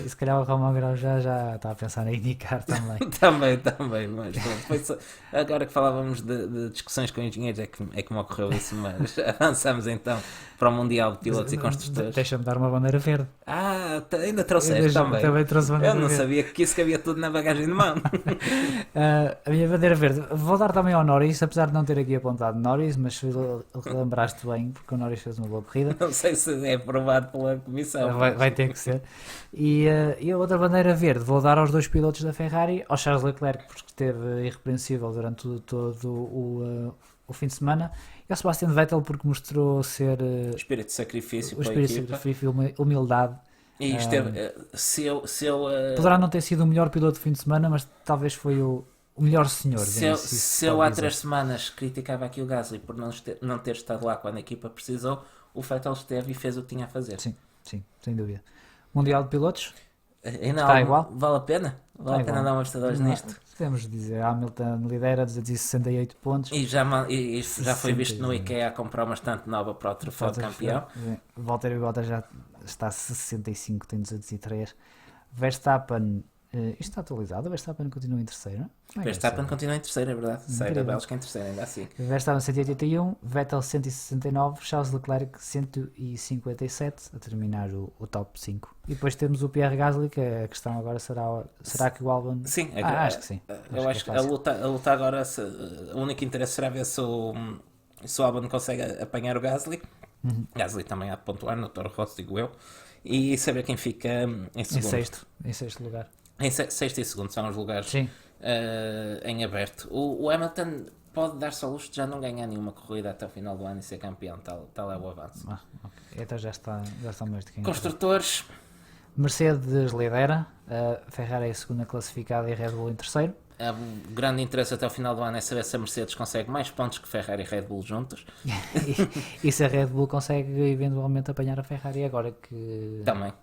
Se calhar o Romão Grau já está a pensar em indicar também. também, mas pronto, agora que falávamos de discussões com engenheiros é que me ocorreu isso, mas avançamos então para o Mundial de Pilotos e Construtores. Deixa-me dar uma bandeira verde. Ainda trouxeste também. Também trouxe bandeira Eu não verde. sabia que isso cabia tudo na bagagem de mão. A minha bandeira verde, vou dar também ao Norris, apesar de não ter aqui apontado Norris, mas lembraste bem, porque o Norris fez uma boa corrida. Não sei se é aprovado pela comissão. Vai ter que ser. E a outra bandeira verde vou dar aos dois pilotos da Ferrari, ao Charles Leclerc, porque esteve irrepreensível durante todo o fim de semana, e ao Sebastian Vettel, porque mostrou ser Espírito de sacrifício o para a espírito de equipa. sacrifício e humildade. E esteve, se eu Poderá não ter sido o melhor piloto do fim de semana, mas talvez foi o melhor senhor. Se eu há 3 semanas criticava aqui o Gasly por não ter estado lá quando a equipa precisou, o Vettel esteve e fez o que tinha a fazer. Sim, sem dúvida. Mundial de Pilotos? Ainda Está igual? vale a pena? Vale a Está pena igual. dar uma vista de olhos nisto? Podemos dizer, Hamilton lidera 268 pontos. E isto já foi visto no 60. IKEA a comprar uma estante nova para o troféu de campeão. Valtteri Bottas já está a 65, tem 203. Verstappen, isto está atualizado, o Verstappen continua em terceiro. Como é que é Verstappen isso? continua em terceiro, é verdade. Sai da Incrível. Bélgica em terceiro, ainda assim. Verstappen 181, Vettel 169, Charles Leclerc 157, a terminar o top 5. E depois temos o Pierre Gasly, que a questão agora será que o Albon... Sim, acho que sim. Eu acho que é a fácil. luta agora, o único interesse será ver se o Albon consegue apanhar o Gasly. Uhum. Gasly também há de pontuar no Toro Rosso, digo eu. E saber quem fica em segundo. Em sexto lugar. Em sexto e segundo são os lugares Sim. em aberto. O Hamilton pode dar-se ao luxo de já não ganhar nenhuma corrida até o final do ano e ser campeão, tal é o avanço. Ok. Então já está mais do que Construtores, Mercedes lidera, a Ferrari é a segunda classificada e a Red Bull em terceiro. o grande interesse até o final do ano é saber se a Mercedes consegue mais pontos que Ferrari e Red Bull juntos. E se a Red Bull consegue eventualmente apanhar a Ferrari agora que Também.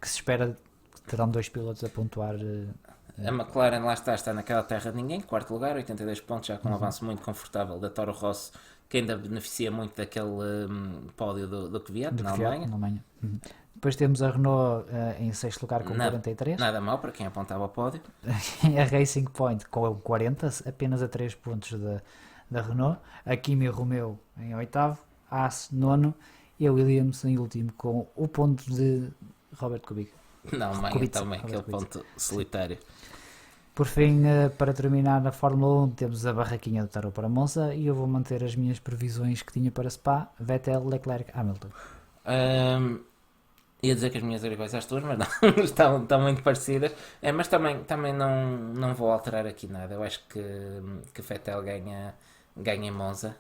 se espera que terão 2 pilotos a pontuar. A McLaren lá está naquela terra de ninguém, quarto lugar, 82 pontos, já com um avanço muito confortável da Toro Rosso, que ainda beneficia muito daquele pódio do Kvyat na Alemanha. Uhum. Depois temos a Renault em sexto lugar com 43. Nada mal para quem apontava ao pódio. A Racing Point com 40, apenas a 3 pontos da Renault. A Kimi Romeo em oitavo, a Haas nono e a Williams em último com o ponto de Robert Kubica. Não, mãe, Kubica, também, aquele Kubica. ponto solitário. Por fim, para terminar na Fórmula 1, temos a barraquinha do Tarot para Monza e eu vou manter as minhas previsões que tinha para Spa, Vettel, Leclerc, Hamilton. Ia dizer que as minhas eram iguais às tuas, mas não, estão muito parecidas. Mas também não vou alterar aqui nada. Eu acho que Vettel ganha em Monza.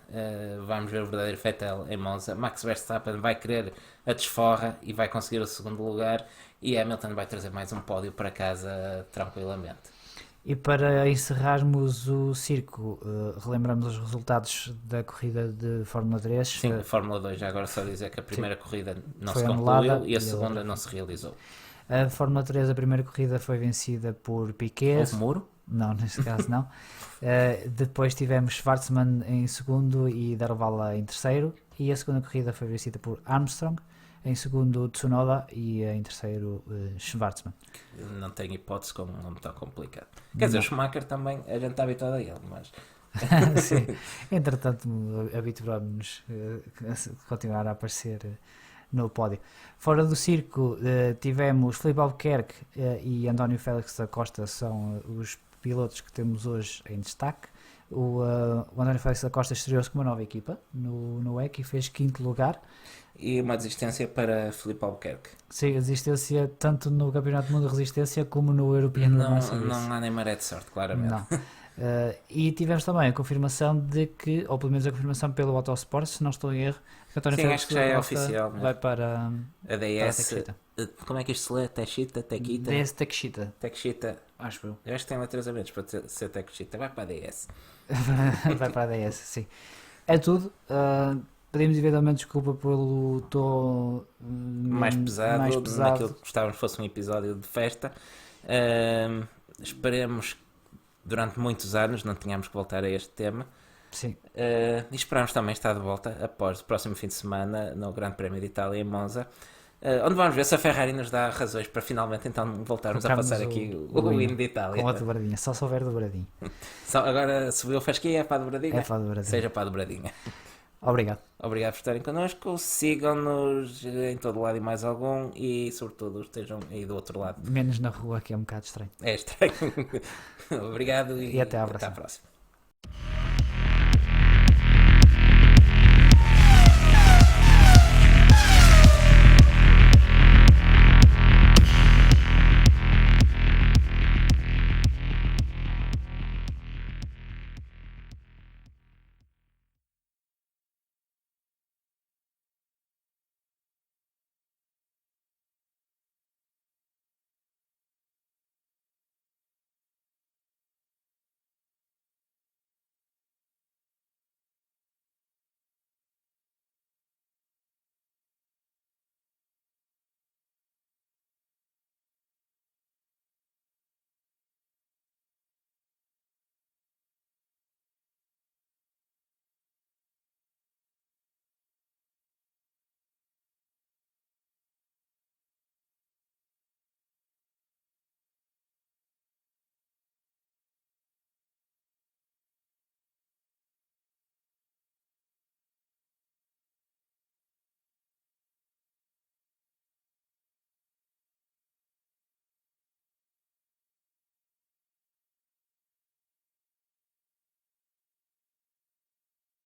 Vamos ver o verdadeiro Vettel em Monza. Max Verstappen vai querer a desforra e vai conseguir o segundo lugar. E Hamilton vai trazer mais um pódio para casa tranquilamente. E para encerrarmos o circo, relembramos os resultados da corrida de Fórmula 3. Sim, a Fórmula 2, já agora só dizer que a primeira corrida não Foi se anulada concluiu e e a a segunda outra. não se realizou. A Fórmula 3, a primeira corrida foi vencida por Piquet. Houve muro? Não, neste caso não. Depois tivemos Schwarzman em segundo e Daruvala em terceiro. E a segunda corrida foi vencida por Armstrong. Em segundo, Tsunoda e em terceiro, Schwarzman. Não tenho hipótese com um nome tão complicado. Quer dizer, o Schumacher também, a gente está habituado a ele, mas... Sim. Entretanto, habituámos-nos a continuar a aparecer no pódio. Fora do circo, tivemos Filipe Albuquerque e António Félix da Costa, são os pilotos que temos hoje em destaque. O António Félix da Costa estreou-se com uma nova equipa no WEC e fez quinto lugar. E uma desistência para Filipe Albuquerque. Sim, resistência tanto no Campeonato do Mundo de Resistência como no European Le Mans Series. Não há nem maré de sorte, claramente. Não. E tivemos também a confirmação de que, ou pelo menos a confirmação pelo Autosport, se não estou em erro, que António Sim, Félix acho que já é da Costa oficial, né? vai para A para a DS... Tequita. Como é que isto se lê? Tequita? Tequita? DS Tequita, Tequita. acho eu. Eu acho que tem letras a menos para ser Tequita. Vai para a DS. Vai para a DS, sim. É tudo. Pedimos eventualmente desculpa pelo tom Mais pesado, naquilo que gostávamos que fosse um episódio de festa. Esperemos que durante muitos anos não tenhamos que voltar a este tema. Sim. E esperamos também estar de volta após o próximo fim de semana no Grande Prémio de Itália em Monza, onde vamos ver se a Ferrari nos dá razões para finalmente então voltarmos a passar aqui o hino de Itália. Com a dobradinha, só se houver dobradinha. Agora subiu o Fasquia, é para a dobradinha? É para a dobradinha. Seja para a dobradinha. Obrigado. Obrigado por estarem connosco, sigam-nos em todo lado e mais algum e sobretudo estejam aí do outro lado. Menos na rua, que é um bocado estranho. É estranho. Obrigado E até à até à próxima. próxima.